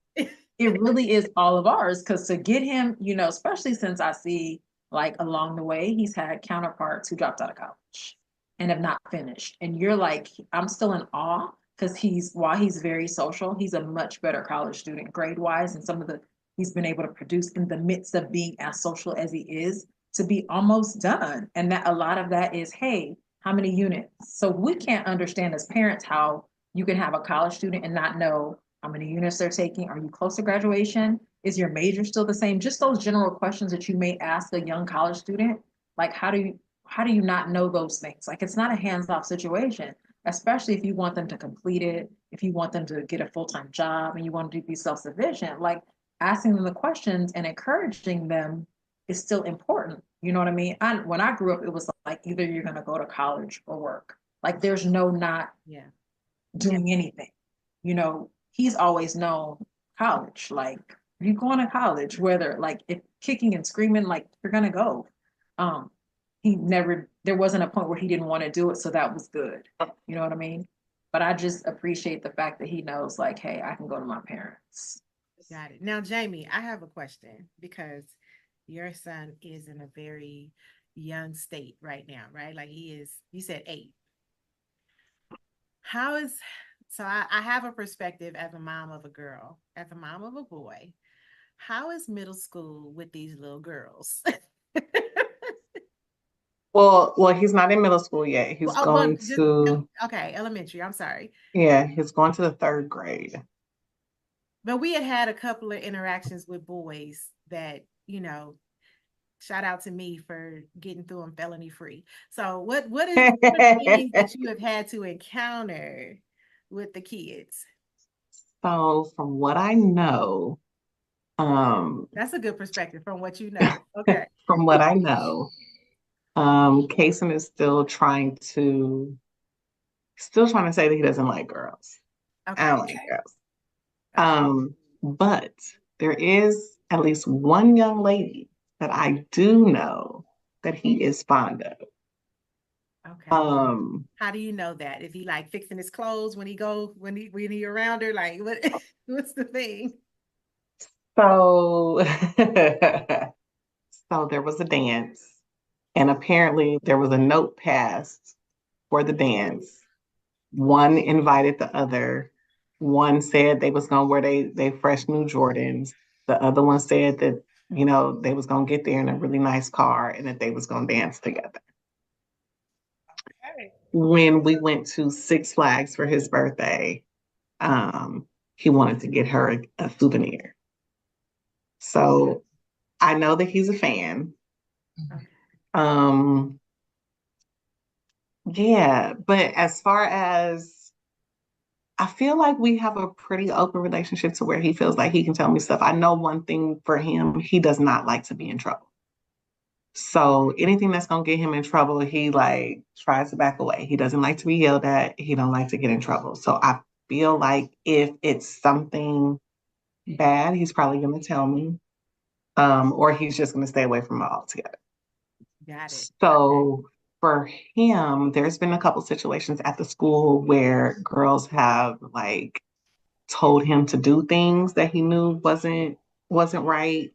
It really is all of ours, because to get him, especially since I see, like, along the way, he's had counterparts who dropped out of college and have not finished. And you're like, I'm still in awe, because while he's very social, he's a much better college student grade-wise, and he's been able to produce in the midst of being as social as he is, to be almost done. And that a lot of that is, hey, how many units? So we can't understand as parents how you can have a college student and not know how many units they're taking. Are you close to graduation? Is your major still the same? Just those general questions that you may ask a young college student. Like, how do you not know those things? Like, it's not a hands-off situation, especially if you want them to complete it, if you want them to get a full-time job and you want them to be self-sufficient. Like, asking them the questions and encouraging them is still important. You know what I mean? When I grew up, it was like, either you're going to go to college or work. Like, there's no not doing anything. He's always known college. Like, you going to college, whether, like, if kicking and screaming, like, you're going to go. There wasn't a point where he didn't want to do it. So that was good. You know what I mean? But I just appreciate the fact that he knows, like, hey, I can go to my parents. Got it. Now, Jamie, I have a question, because your son is in a very young state right now, right? Like, you said 8. So I have a perspective as a mom of a girl, as a mom of a boy. How is middle school with these little girls? Well, he's not in middle school yet. He's going to elementary. I'm sorry. Yeah, he's going to the 3rd grade. But we had a couple of interactions with boys that, shout out to me for getting through them felony free. So what is the things that you have had to encounter with the kids? So from what I know, that's a good perspective from what you know. Okay. From what I know, Kason is still trying to say that he doesn't like girls. Okay. I don't like girls. But there is at least one young lady that I do know that he is fond of. Okay. Um, How do you know that? Is he like fixing his clothes when he around her? Like what what's the thing? so so there was a dance, and apparently there was a note passed for the dance. One invited the other. One said they was gonna wear they fresh new Jordans. The other one said that, they was gonna get there in a really nice car and that they was gonna dance together. Okay. When we went to Six Flags for his birthday, um, he wanted to get her a souvenir. So I know that he's a fan. Okay. Um, yeah, but as far as I feel like we have a pretty open relationship to where he feels like he can tell me stuff. I know one thing for him, he does not like to be in trouble. So anything that's gonna get him in trouble, he like tries to back away. He doesn't like to be yelled at. He don't like to get in trouble. So I feel like if it's something bad, he's probably gonna tell me. Or he's just gonna stay away from it altogether. Got it. So for him, there's been a couple situations at the school where girls have like told him to do things that he knew wasn't right.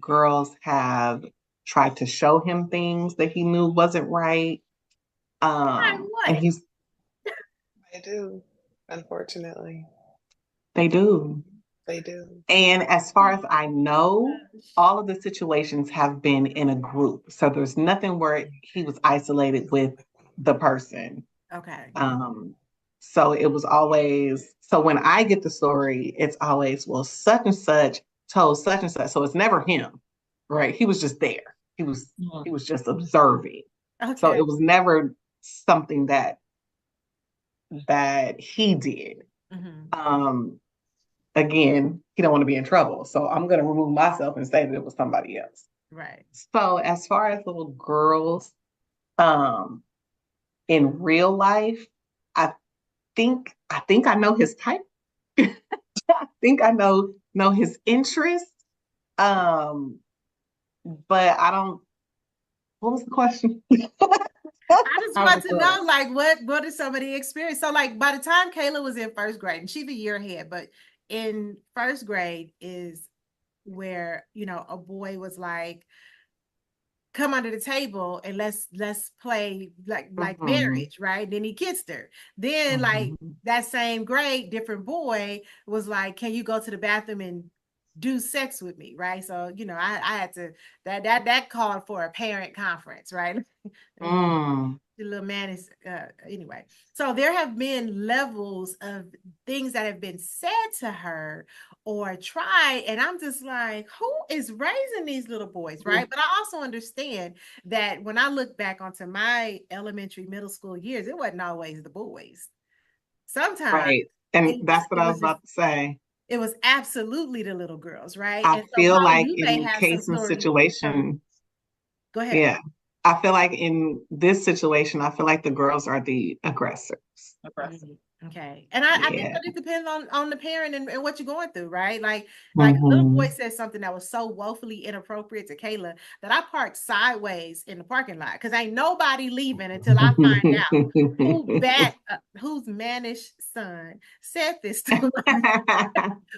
Girls have tried to show him things that he knew wasn't right. Like And what? They do, unfortunately. they do. They do. And as far as I know, all of the situations have been in a group. So there's nothing where he was isolated with the person. Okay. So it was always, so when I get the story, it's always, well, such and such told such and such. So it's never him, right? He was just there. He was just observing. So Okay. it was never something that he did. Hmm. Again, he don't want to be in trouble. So I'm gonna remove myself and say that it was somebody else. Right. So as far as little girls, um, in real life, I I think I know his type. I think I know his interests. Um, but I don't. What was the question? I just How want the to know, girls. like, what is some of the experience? So, like, by the time Kayla was in first grade, and she's a year ahead, but in first grade is where, a boy was like, come under the table and let's play like Mhm, marriage, right? Then he kissed her. Then, like, mhm, that same grade, different boy was like, can you go to the bathroom and do sex with me, right? So, I had to that called for a parent conference, right? mm, The little man is anyway. So there have been levels of things that have been said to her or tried, and I'm just like, who is raising these little boys, right? mm. But I also understand that when I look back onto my elementary, middle school years, it wasn't always the boys. Sometimes Right. And it was that's what it I was was just about to say. it was absolutely the little girls, right? I And so feel while like you may in have some case and stories, situation, go ahead. yeah. I feel like in this situation, I feel like the girls are the aggressors. Aggressive. Okay. And I think Yeah. that it depends on the parent and what you're going through, right? Like a little boy Hmm. said something that was so woefully inappropriate to Kayla that I parked sideways in the parking lot because ain't nobody leaving until I find out whose mannish son said this to my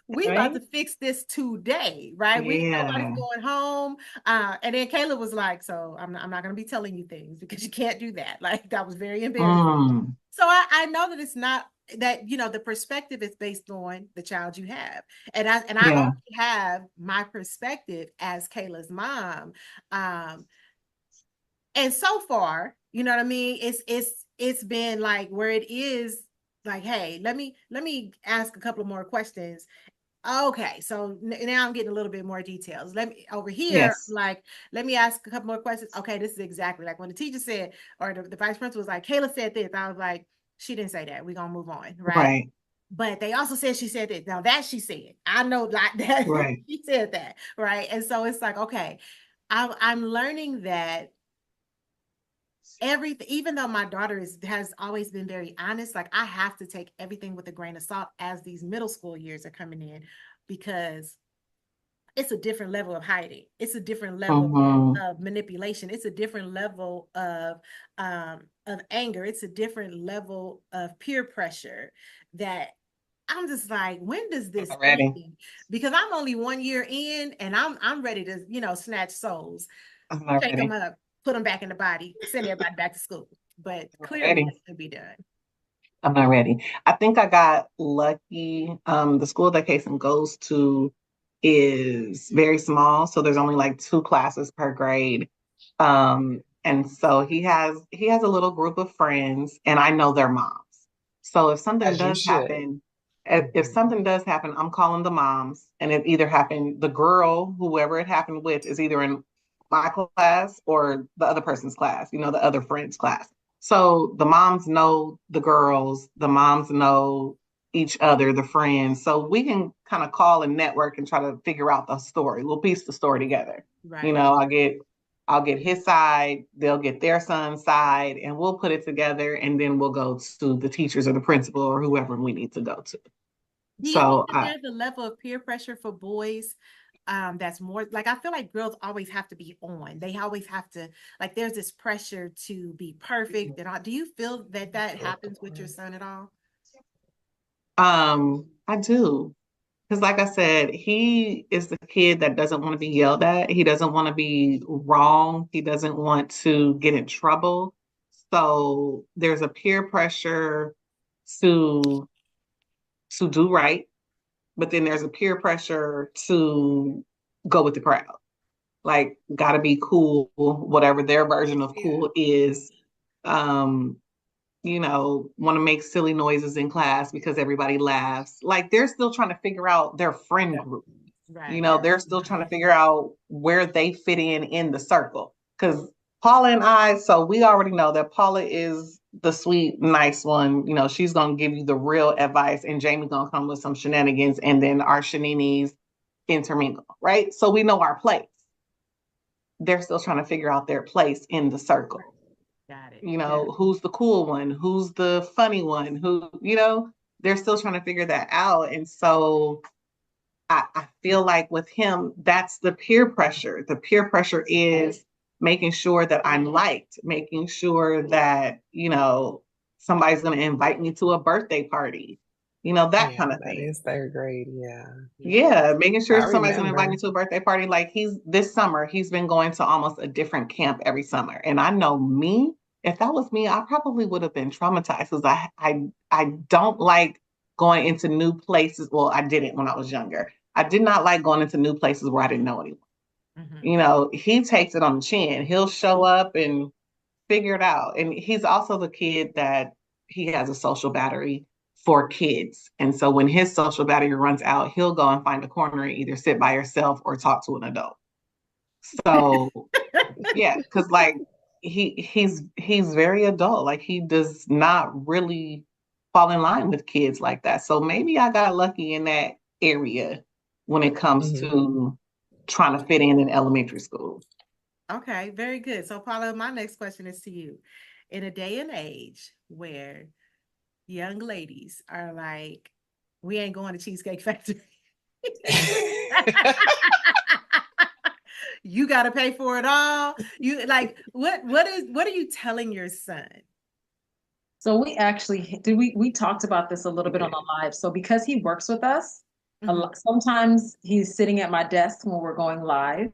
we about Right? to fix this today, right? Nobody's Yeah. going home. And then Kayla was like, so I'm not gonna be telling you things because you can't do that. Like that was very embarrassing. Mm. So I know that it's not that the perspective is based on the child you have. And I Yeah. only have my perspective as Kayla's mom. Um, and so far, you know what I mean? It's been like where it is like, hey, let me ask a couple of more questions. Okay, so now I'm getting a little bit more details. Let me over here, Yes. like, let me ask a couple more questions. Okay, this is exactly like when the teacher said, or the vice principal was like, Kayla said this. I was like, she didn't say that. We're gonna move on, right? Right. But they also said she said this. Now that she said, I know like that Right. she said that, right? And so it's like, okay, I'm learning that everything, even though my daughter has always been very honest, like I have to take everything with a grain of salt as these middle school years are coming in because it's a different level of hiding. It's a different level Mm-hmm. of manipulation. It's a different level of anger. It's a different level of peer pressure that I'm just like, when does this Ready. end? Because I'm only 1 year in, and I'm ready to, snatch souls, I'm not shake them ready. up, put them back in the body, send everybody back to school. But I'm not clearly, ready. that could be done. I'm not ready. I think I got lucky. The school that Kason goes to is very small, so there's only like 2 classes per grade. And so he has a little group of friends, and I know their moms. So if something As you does should. happen, if something does happen, I'm calling the moms, and it either happened, the girl, whoever it happened with, is either in my class or the other person's class, the other friend's class. So the moms know the girls, the moms know each other, the friends. So we can kind of call and network and try to figure out the story. We'll piece the story together. Right. I'll get his side, they'll get their son's side, and we'll put it together, and then we'll go to the teachers or the principal or whoever we need to go to. Do you think So that there's a level of peer pressure for boys that's more like, I feel like girls always have to be on. They always have to, like, there's this pressure to be perfect and all. Do you feel that happens with your son at all? I do. Because, like I said, he is the kid that doesn't want to be yelled at. He doesn't want to be wrong. He doesn't want to get in trouble. So there's a peer pressure to do right, but then there's a peer pressure to go with the crowd. Like, gotta be cool, whatever their version of cool is. Um, want to make silly noises in class because everybody laughs. Like, they're still trying to figure out their friend group. Right. They're still trying to figure out where they fit in the circle. Because Paula and I, so we already know that Paula is the sweet, nice one. She's gonna give you the real advice, and Jamie's gonna come with some shenanigans, and then our shaninis intermingle, right? So we know our place. They're still trying to figure out their place in the circle. Got it. Who's the cool one? Who's the funny one? They're still trying to figure that out. And so I feel like with him, that's the peer pressure. The peer pressure is making sure that I'm liked, making sure that, somebody's going to invite me to a birthday party, that kind of That thing. is 3rd grade. Yeah. Yeah, making sure I somebody's going to invite remember. me to a birthday party. Like, this summer, he's been going to almost a different camp every summer. And I know me, if that was me, I probably would have been traumatized because I don't like going into new places. Well, I didn't when I was younger. I did not like going into new places where I didn't know anyone. He takes it on the chin. He'll show up and figure it out. And he's also the kid that he has a social battery for kids. And so when his social battery runs out, he'll go and find a corner and either sit by himself or talk to an adult. So yeah, because like he's very adult. Like, he does not really fall in line with kids like that. So maybe I got lucky in that area when it comes to trying to fit in elementary school. Okay, very good. So, Paula, my next question is to you. In a day and age where young ladies are like, we ain't going to Cheesecake Factory. You got to pay for it all. You like, what are you telling your son? So we actually we talked about this a little bit on the live. So because he works with us, sometimes he's sitting at my desk when we're going live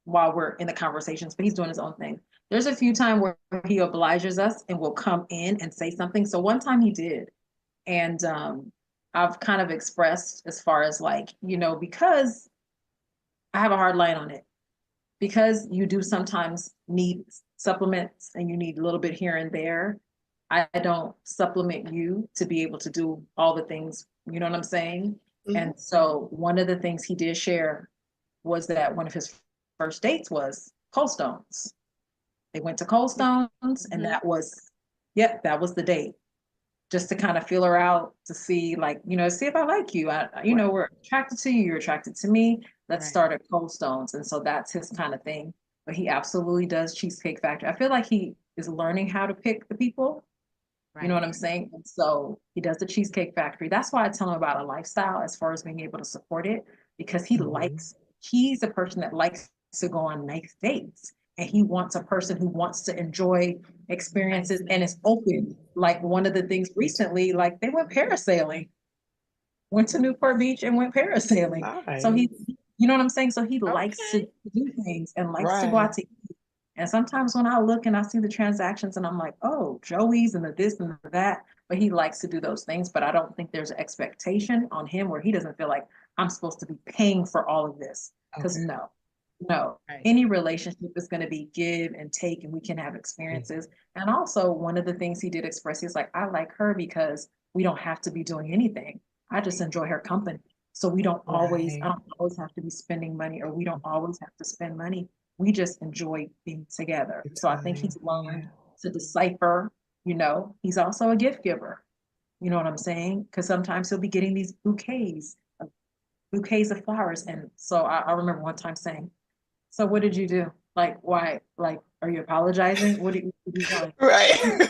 while we're in the conversations, but he's doing his own thing. There's a few times where he obliges us and will come in and say something. So one time he did. And I've kind of expressed as far as like, because I have a hard line on it. Because you do sometimes need supplements and you need a little bit here and there. I don't supplement you to be able to do all the things, you know what I'm saying? And so one of the things he did share was that one of his first dates was Cold Stones. They went to Cold Stones, and that was the date. Just to kind of feel her out, to see, like, see if I like you. We're attracted to you, you're attracted to me. Let's start at Cold Stones. And so that's his kind of thing. But he absolutely does Cheesecake Factory. I feel like he is learning how to pick the people. You know what I'm saying? And so he does the Cheesecake Factory. That's why I tell him about a lifestyle as far as being able to support it, because he likes he's a person that likes to go on nice dates. And he wants a person who wants to enjoy experiences and is open. Like one of the things recently, like they went parasailing, went to Newport Beach and went parasailing. Nice. So he, you know what I'm saying? So he likes to do things and likes to go out to eat. And sometimes when I look and I see the transactions and I'm like, oh, Joey's and the this and the that, but he likes to do those things. But I don't think there's an expectation on him where he doesn't feel like I'm supposed to be paying for all of this. Because no, any relationship is going to be give and take, and we can have experiences. And also, one of the things he did express, he's like, I like her because we don't have to be doing anything. I just enjoy her company. So we don't always, I don't always have to be spending money, or we don't always have to spend money. We just enjoy being together. So I think he's learned to decipher, you know, he's also a gift giver. You know what I'm saying? Because sometimes he'll be getting these bouquets of flowers. And so I remember one time saying, so what did you do? Like, why? Like, are you apologizing? What did you do? Right.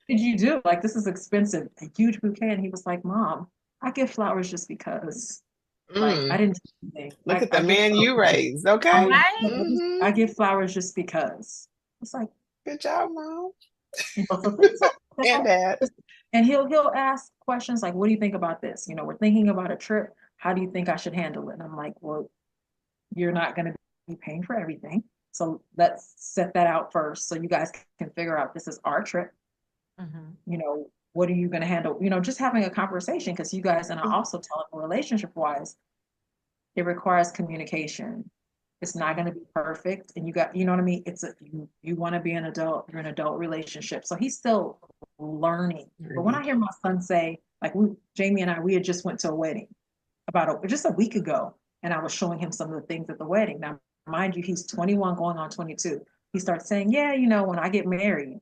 Did you do? Like, this is expensive, a huge bouquet. And he was like, Mom, I give flowers just because. Like, I didn't do anything. Look at the man you raised, okay? I give flowers just because. It's like, good job, Mom. And Dad. And he'll ask questions like, what do you think about this? You know, we're thinking about a trip. How do you think I should handle it? And I'm like, well, you're not going to be paying for everything. So let's set that out first so you guys can figure out this is our trip. You know, what are you going to handle? You know, just having a conversation, because you guys, and I also tell them relationship wise, it requires communication. It's not going to be perfect. And you got, you know what I mean? You want to be an adult, you're an adult relationship. So he's still learning. But when I hear my son say, like, Jamie and I, we had just went to a wedding just a week ago. And I was showing him some of the things at the wedding. Now, mind you, he's 21 going on 22. He starts saying, yeah, you know, when I get married,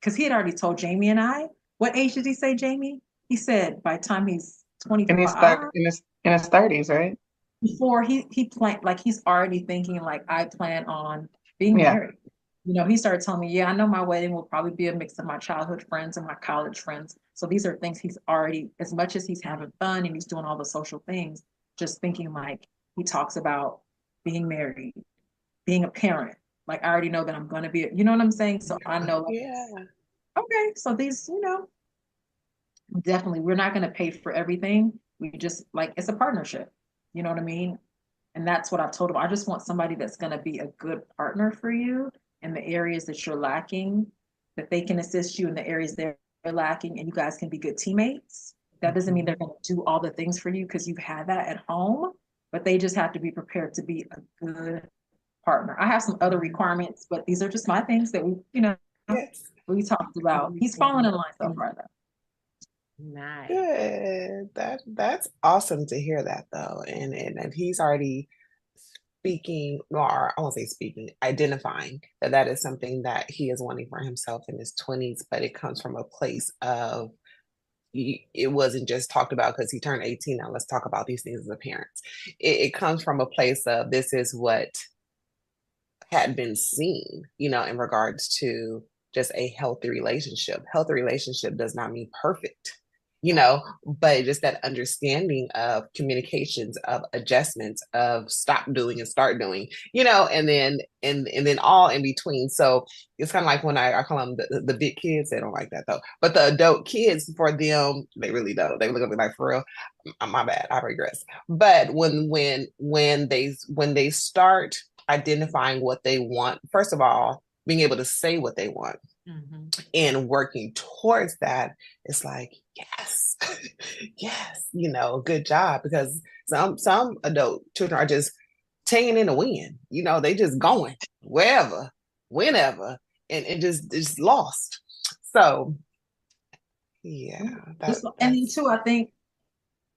because he had already told Jamie and I, what age did he say, Jamie? He said by the time he's 25. In his 30s, right? Before he planned, like he's already thinking like, I plan on being married. You know, he started telling me, yeah, I know my wedding will probably be a mix of my childhood friends and my college friends. So these are things he's already, as much as he's having fun and he's doing all the social things, just thinking like, he talks about being married, being a parent. Like, I already know that I'm going to be, you know what I'm saying? So I know, like, okay, so these, you know, definitely, we're not going to pay for everything. We just, like, it's a partnership. You know what I mean? And that's what I've told him. I just want somebody that's going to be a good partner for you in the areas that you're lacking, that they can assist you in the areas they're lacking, and you guys can be good teammates. That doesn't mean they're going to do all the things for you because you've had that at home, but they just have to be prepared to be a good partner. I have some other requirements, but these are just my things that we, you know, we talked about. He's falling in line so far though. Nice. Good. That's awesome to hear that though. And he's already speaking, or I won't say speaking, identifying that is something that he is wanting for himself in his 20s, but it comes from a place of, it wasn't just talked about because he turned 18. Now let's talk about these things as a parent. It comes from a place of, this is what had been seen, you know, in regards to just a healthy relationship. Healthy relationship does not mean perfect, you know, but just that understanding of communications, of adjustments, of stop doing and start doing, you know, and then all in between. So it's kind of like when I call them the big kids. They don't like that though, but the adult kids, for them, they really don't. They look at me like, for real, my bad, I regress. But when they start identifying what they want, first of all, being able to say what they want and working towards that, it's like, yes, yes, you know, good job. Because some adult children are just taking in the wind, you know, they just going wherever, whenever, and just lost. So yeah. And then too, I think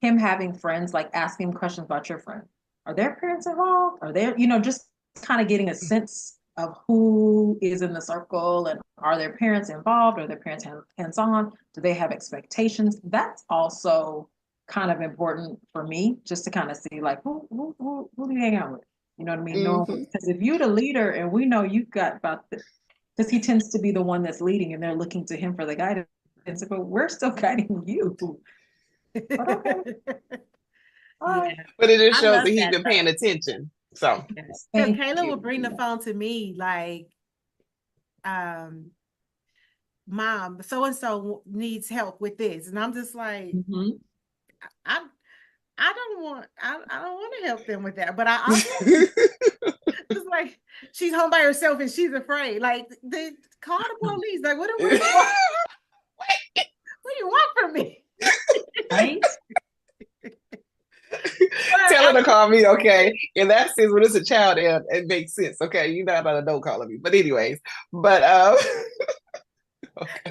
him having friends, like asking him questions about your friend. Are their parents involved? Are they, you know, just kind of getting a sense of who is in the circle, and are their parents involved? Are their parents hands-on? Do they have expectations? That's also kind of important for me, just to kind of see like, who do you hang out with? You know what I mean? No, because if you're the leader and we know you've got about this, because he tends to be the one that's leading and they're looking to him for the guidance, but we're still guiding you. But okay. Yeah. But it just I shows love that he's that been paying though. attention. So Because Thank Kayla you. would bring the phone to me like, Mom, so and so needs help with this, and I'm just like, Mhm. I I don't want to help them with that, but I also it's like she's home by herself and she's afraid. Like they call the police. Like what do you want? What do you want from me? Right? tell her to call me, okay? In that sense, when it's a child, it makes sense, okay? You're not an adult calling me. But anyways, but okay.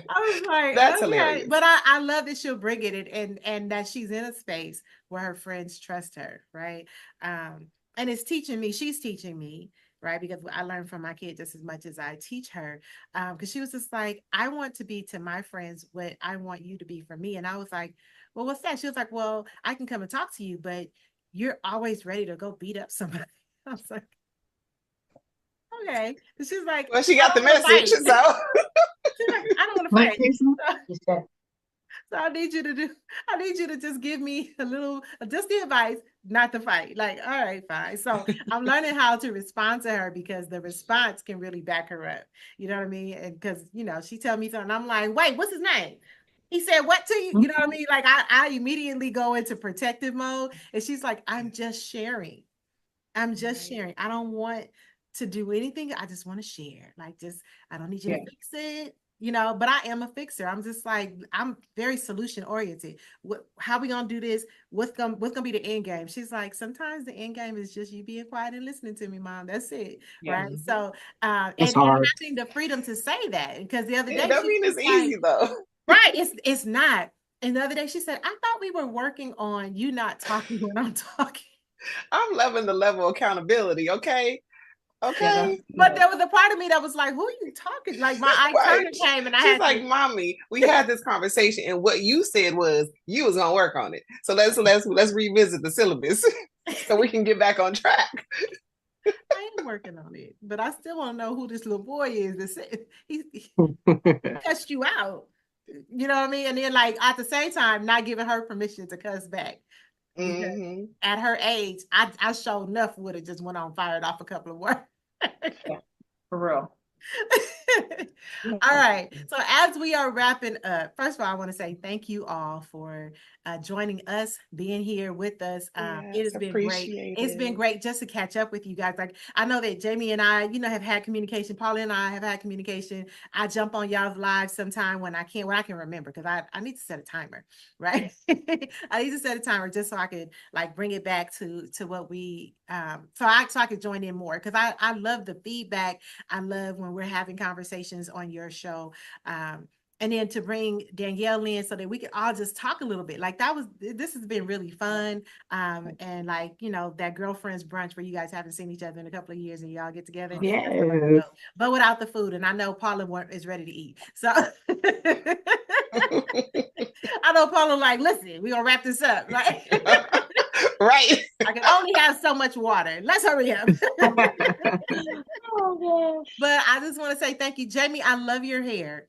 I was like, That's okay, hilarious. but I love that she'll bring it and that she's in a space where her friends trust her, right? And it's teaching me, she's teaching me, right? Because I learn from my kid just as much as I teach her. Because she was just like, I want to be to my friends what I want you to be for me. And I was like, well, what's that? She was like, well, I can come and talk to you, but you're always ready to go beat up somebody. I was like, okay. And she's like, Well, she I got the don't want to message, fight. so She's like, I don't want to What, fight. Jason? So I need you to do, I need you to just give me a little, just the advice, not to fight. Like, all right, fine. So I'm learning how to respond to her because the response can really back her up. You know what I mean? And because, she tell me something, I'm like, wait, what's his name? He said what to you? You know what I mean? Like I immediately go into protective mode. And she's like, I'm just sharing. I'm just sharing. I don't want to do anything. I just want to share. Like, just, I don't need you to fix it, but I am a fixer. I'm just like, I'm very solution oriented. How we going to do this? What's going to be the end game? She's like, sometimes the end game is just you being quiet and listening to me, Mom. That's it. Yeah. Right. So, It's and hard. having the freedom to say that, because the other it day don't she mean was it's like, easy though. right. It's not. And the other day she said, I thought we were working on you not talking when I'm talking. I'm loving the level of accountability, okay? Okay. But there was a part of me that was like, who are you talking? Like my eye Right. Turner came and I She's had like, to, Mommy, we had this conversation, and what you said was you was gonna work on it. So let's revisit the syllabus so we can get back on track. I am working on it, but I still want to know who this little boy is that said he cussed you out. You know what I mean? And then like at the same time, not giving her permission to cuss back. Mm-hmm. At her age, I sure enough would have just went on fired off a couple of words. Yeah, for real. All right. So as we are wrapping up, first of all, I want to say thank you all for joining us, being here with us. It has been great. It's been great just to catch up with you guys. Like I know that Jamie and I, have had communication. Paula and I have had communication. I jump on y'all's live sometime when I can remember because I need to set a timer, right? I need to set a timer just so I could like bring it back to what we so I could join in more because I love the feedback. I love when we're having conversations on your show. And then to bring Danielle in so that we could all just talk a little bit. Like this has been really fun. And like, that girlfriend's brunch where you guys haven't seen each other in a couple of years and y'all get together. Yes. But without the food. And I know Paula is ready to eat. So I know Paula like, listen, we're gonna wrap this up, right? Right. I can only have so much water. Let's hurry up. Oh, gosh. But I just want to say thank you, Jamie. I love your hair.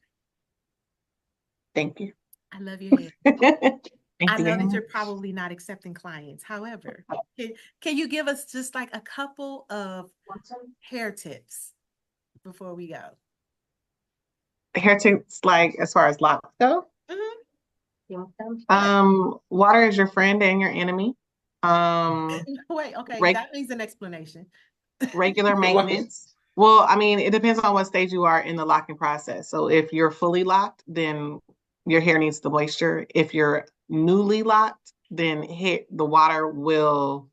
Thank you. I love your hair. Thank I you know very that you're much. probably not accepting clients. However, can you give us just like a couple of hair tips before we go? Hair tips, like as far as locks go. Water is your friend and your enemy. Wait, okay, that needs an explanation. Regular maintenance. Well, I mean, it depends on what stage you are in the locking process. So if you're fully locked, then your hair needs the moisture. If you're newly locked, then the water will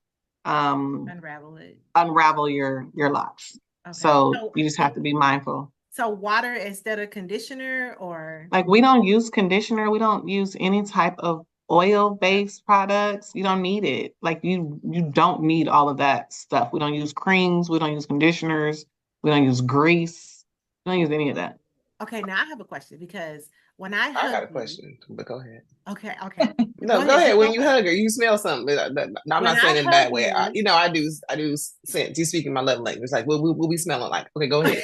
unravel your locks. Okay. So you just have to be mindful. So water instead of conditioner, or like we don't use conditioner. We don't use any type of oil-based products. You don't need it. Like you don't need all of that stuff. We don't use creams. We don't use conditioners. We don't use grease. We don't use any of that. Okay, now I have a question because when I got a question, but go ahead. Okay. No, go ahead. When you hug her, you smell something. I'm not saying in a bad way. I do sense. You speaking my love language. Like, we'll be smelling like. Okay, go ahead.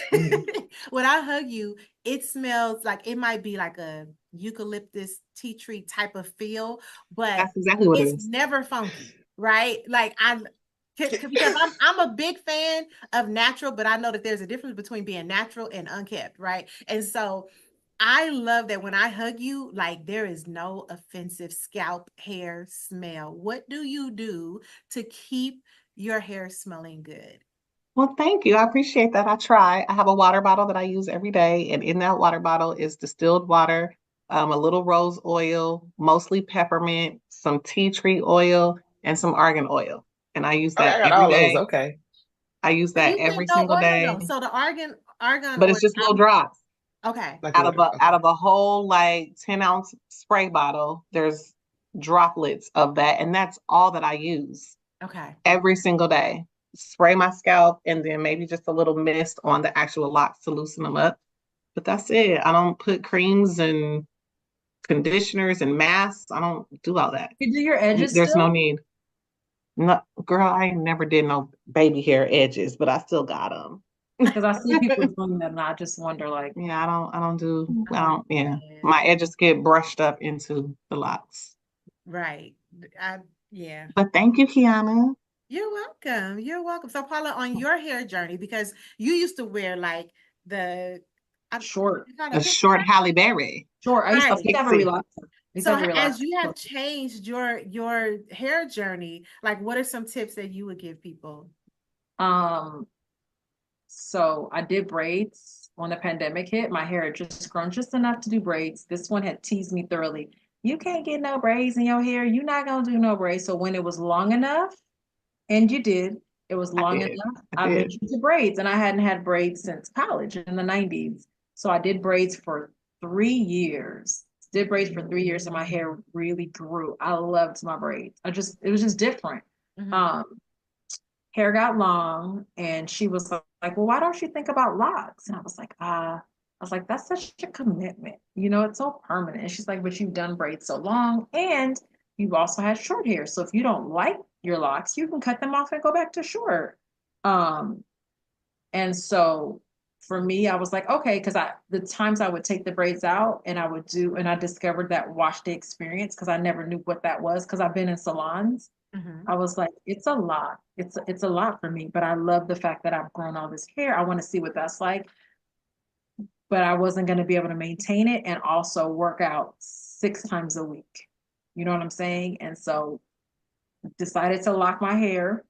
When I hug you, it smells like it might be like a eucalyptus tea tree type of feel, but that's exactly what it's never funky. right? Like because I'm a big fan of natural, but I know that there's a difference between being natural and unkept, right? And so I love that when I hug you, like there is no offensive scalp hair smell. What do you do to keep your hair smelling good? Well, thank you. I appreciate that. I try. I have a water bottle that I use every day, and in that water bottle is distilled water, a little rose oil, mostly peppermint, some tea tree oil, and some argan oil. And I use Okay, that I got every all those. day. Okay. I use So that you put every no single oil day, though. So the argan but oil. it's just little drops Okay. Like a little, out okay. of a whole like 10-ounce spray bottle. There's droplets of that, and that's all that I use Okay. every single day. Spray my scalp and then maybe just a little mist on the actual locks to loosen them up. But that's it. I don't put creams and conditioners and masks. I don't do all that. You do your edges There's no still? need. No, girl, I never did no baby hair edges, but I still got them. Because I see people doing that, and I just wonder, like, Yeah, yeah. Yeah. My edges get brushed up into the locks. Right. Yeah. But thank you, Kiana. You're welcome. You're welcome. So Paula, on your hair journey, because you used to wear like the short. you call A it short Halle Berry. Short. I used to right. have a Pixie. relaxer. I used to So have a as relaxer. you have changed your hair journey, like what are some tips that you would give people? So I did braids when the pandemic hit. My hair had just grown just enough to do braids. This one had teased me thoroughly. You can't get no braids in your hair. You're not gonna do no braids. So when it was long enough, and you did, it was I long did. enough, I I did. ventured to braids, and I hadn't had braids since college in the 90s. So I did braids for 3 years. Did braids for 3 years, and my hair really grew. I loved my braids. It was just different. Mhm. Hair got long, and she was like, well, why don't you think about locks? And I was like, that's such a commitment. It's so permanent. And she's like, but you've done braids so long, and you've also had short hair. So if you don't like your locks, you can cut them off and go back to short. Um, and so for me, I was like, okay, because the times I would take the braids out and and I discovered that wash day experience because I never knew what that was because I've been in salons. Mhm. I was like, it's a lot. It's a lot for me, but I love the fact that I've grown all this hair. I want to see what that's like, but I wasn't going to be able to maintain it and also work out 6 times a week. You know what I'm saying? And so decided to lock my hair,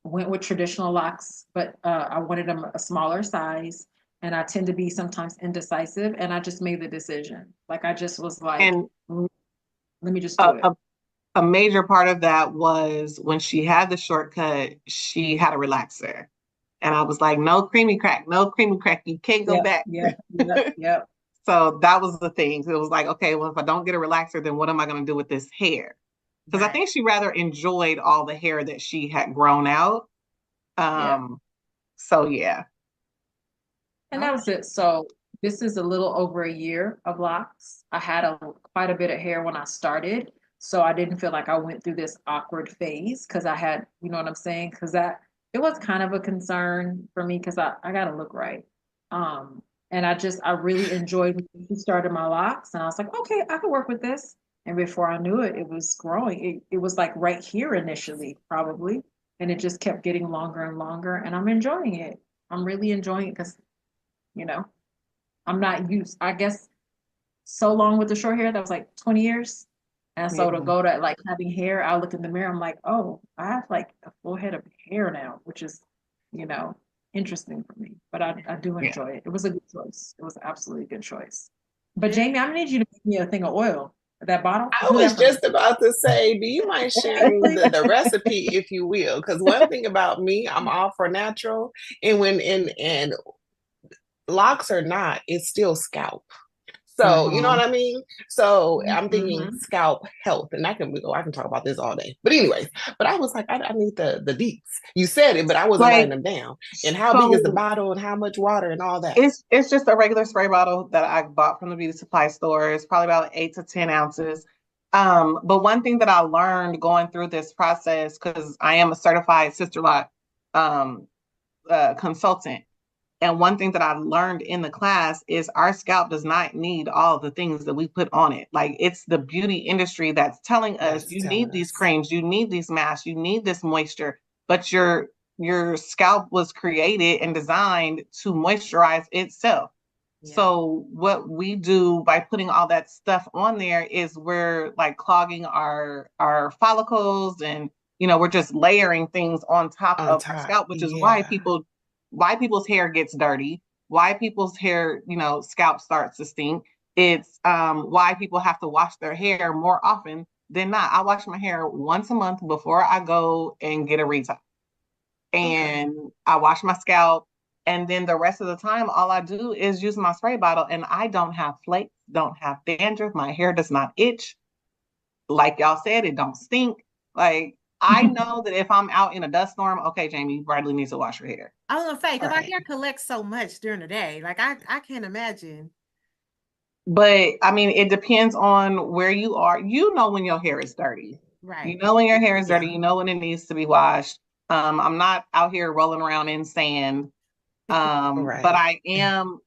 went with traditional locks, but I wanted them a smaller size. And I tend to be sometimes indecisive, and I just made the decision. Like I just was like, And let me just do it. A major part of that was when she had the shortcut, she had a relaxer. And I was like, no creamy crack, no creamy crack. You can't go back. Yep. So that was the thing. So it was like, okay, well, if I don't get a relaxer, then what am I going to do with this hair? Because I think she rather enjoyed all the hair that she had grown out. So yeah. And that was it. So this is a little over a year of locks. I had quite a bit of hair when I started. So I didn't feel like I went through this awkward phase because I had, you know what I'm saying? Because it was kind of a concern for me because I got to look right. And I really enjoyed when she started my locks, and I was like, okay, I can work with this. And before I knew it, it was growing. It was like right here initially, probably. And it just kept getting longer and longer. And I'm enjoying it. I'm really enjoying it because, you know, I'm not used, I guess, so long with the short hair. That was like 20 years. And so to go to like having hair, I look in the mirror, I'm like, oh, I have like a full head of hair now, which is, interesting for me. But I do enjoy it. It was a good choice. It was absolutely a good choice. But Jamie, I'm gonna need you to make me a thing of oil. That bottle. I was just about to say, do you mind sharing the recipe, if you will? Because one thing about me, I'm all for natural, and and locks or not, it's still scalp. So you know what I mean? So I'm thinking scalp health, and I can talk about this all day. But anyways, I was like, I need the deets. You said it, but I wasn't writing them down. And how big is the bottle, and how much water, and all that? It's just a regular spray bottle that I bought from the beauty supply store. It's probably about 8 to 10 ounces. But one thing that I learned going through this process, because I am a certified Sister Lock consultant, And one thing that I learned in the class is our scalp does not need all the things that we put on it. Like, it's the beauty industry that's telling us That's you telling need these us. creams, you need these masks, you need this moisture, but your scalp was created and designed to moisturize itself. Yeah. So what we do by putting all that stuff on there is we're like clogging our follicles, and we're just layering things on top On of our top. scalp, which is Yeah. why people's hair gets dirty, why people's hair, scalp starts to stink. It's why people have to wash their hair more often than not. I wash my hair once a month before I go and get a retouch. And I wash my scalp. And then the rest of the time, all I do is use my spray bottle, and I don't have flakes, don't have dandruff. My hair does not itch. Like y'all said, it don't stink. Like, I know that if I'm out in a dust storm, okay, Jamie, you probably need to wash your hair. I was gonna say, because our Right. hair collects so much during the day. Like I can't imagine. But I mean, it depends on where you are. You know when your hair is dirty. Right. You know when your hair is dirty. Yeah. You know when it needs to be washed. I'm not out here rolling around in sand. Right. But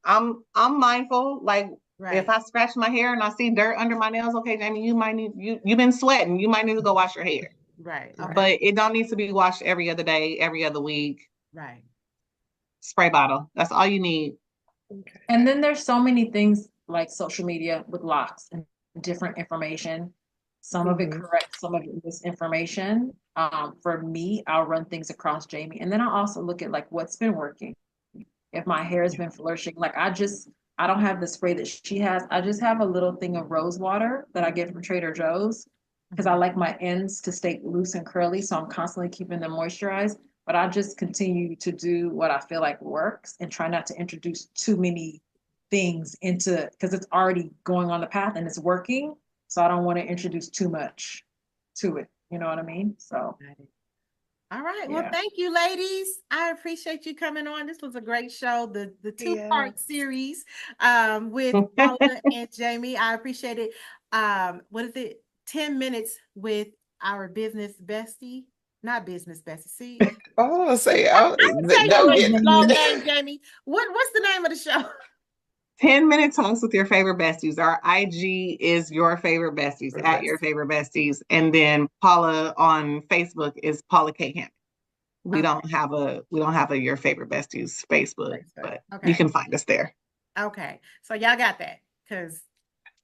I'm mindful. Like, Right. if I scratch my hair and I see dirt under my nails, okay, Jamie, you've been sweating. You might need to go wash your hair. Right. Okay. But it don't need to be washed every other day, every other week. Right. Spray bottle. That's all you need. Okay. And then there's so many things like social media with locks and different information. Some of it Mhm. correct, some of it misinformation. For me, I'll run things across Jamie, and then I'll also look at like what's been working. If my hair has been flourishing, like I don't have the spray that she has. I just have a little thing of rose water that I get from Trader Joe's because I like my ends to stay loose and curly, so I'm constantly keeping them moisturized. But I just continue to do what I feel like works and try not to introduce too many things into, because it's already going on the path and it's working. So I don't want to introduce too much to it. You know what I mean? So All right. Well, yeah. thank you, ladies. I appreciate you coming on. This was a great show. The two-part series with Paula and Jamie. I appreciate it. What is it? 10 minutes with our business bestie. Not business bestie. See, Oh, say, I would say don't your get long name, Jamie. What's the name of the show? 10-minute talks with your favorite besties. Our IG is your favorite besties, at your favorite besties. And then Paula on Facebook is Paula K. Hammond. We don't have a your favorite besties Facebook, but you can find us there. Okay. So y'all got that, because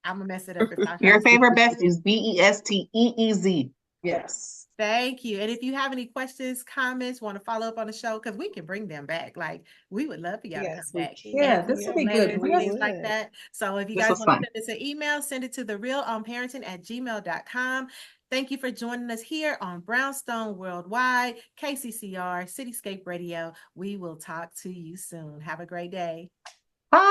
I'm gonna mess it up if I Your favorite besties, BESTEEZ. Yes. Thank you. And if you have any questions, comments, want to follow up on the show, because we can bring them back. Like, we would love for y'all to come back. Yeah, this would be good. Things like that. So if you This guys was want to fun. send us an email, send it to therealonparenting@gmail.com. Thank you for joining us here on Brownstone Worldwide, KCCR, Cityscape Radio. We will talk to you soon. Have a great day. Bye.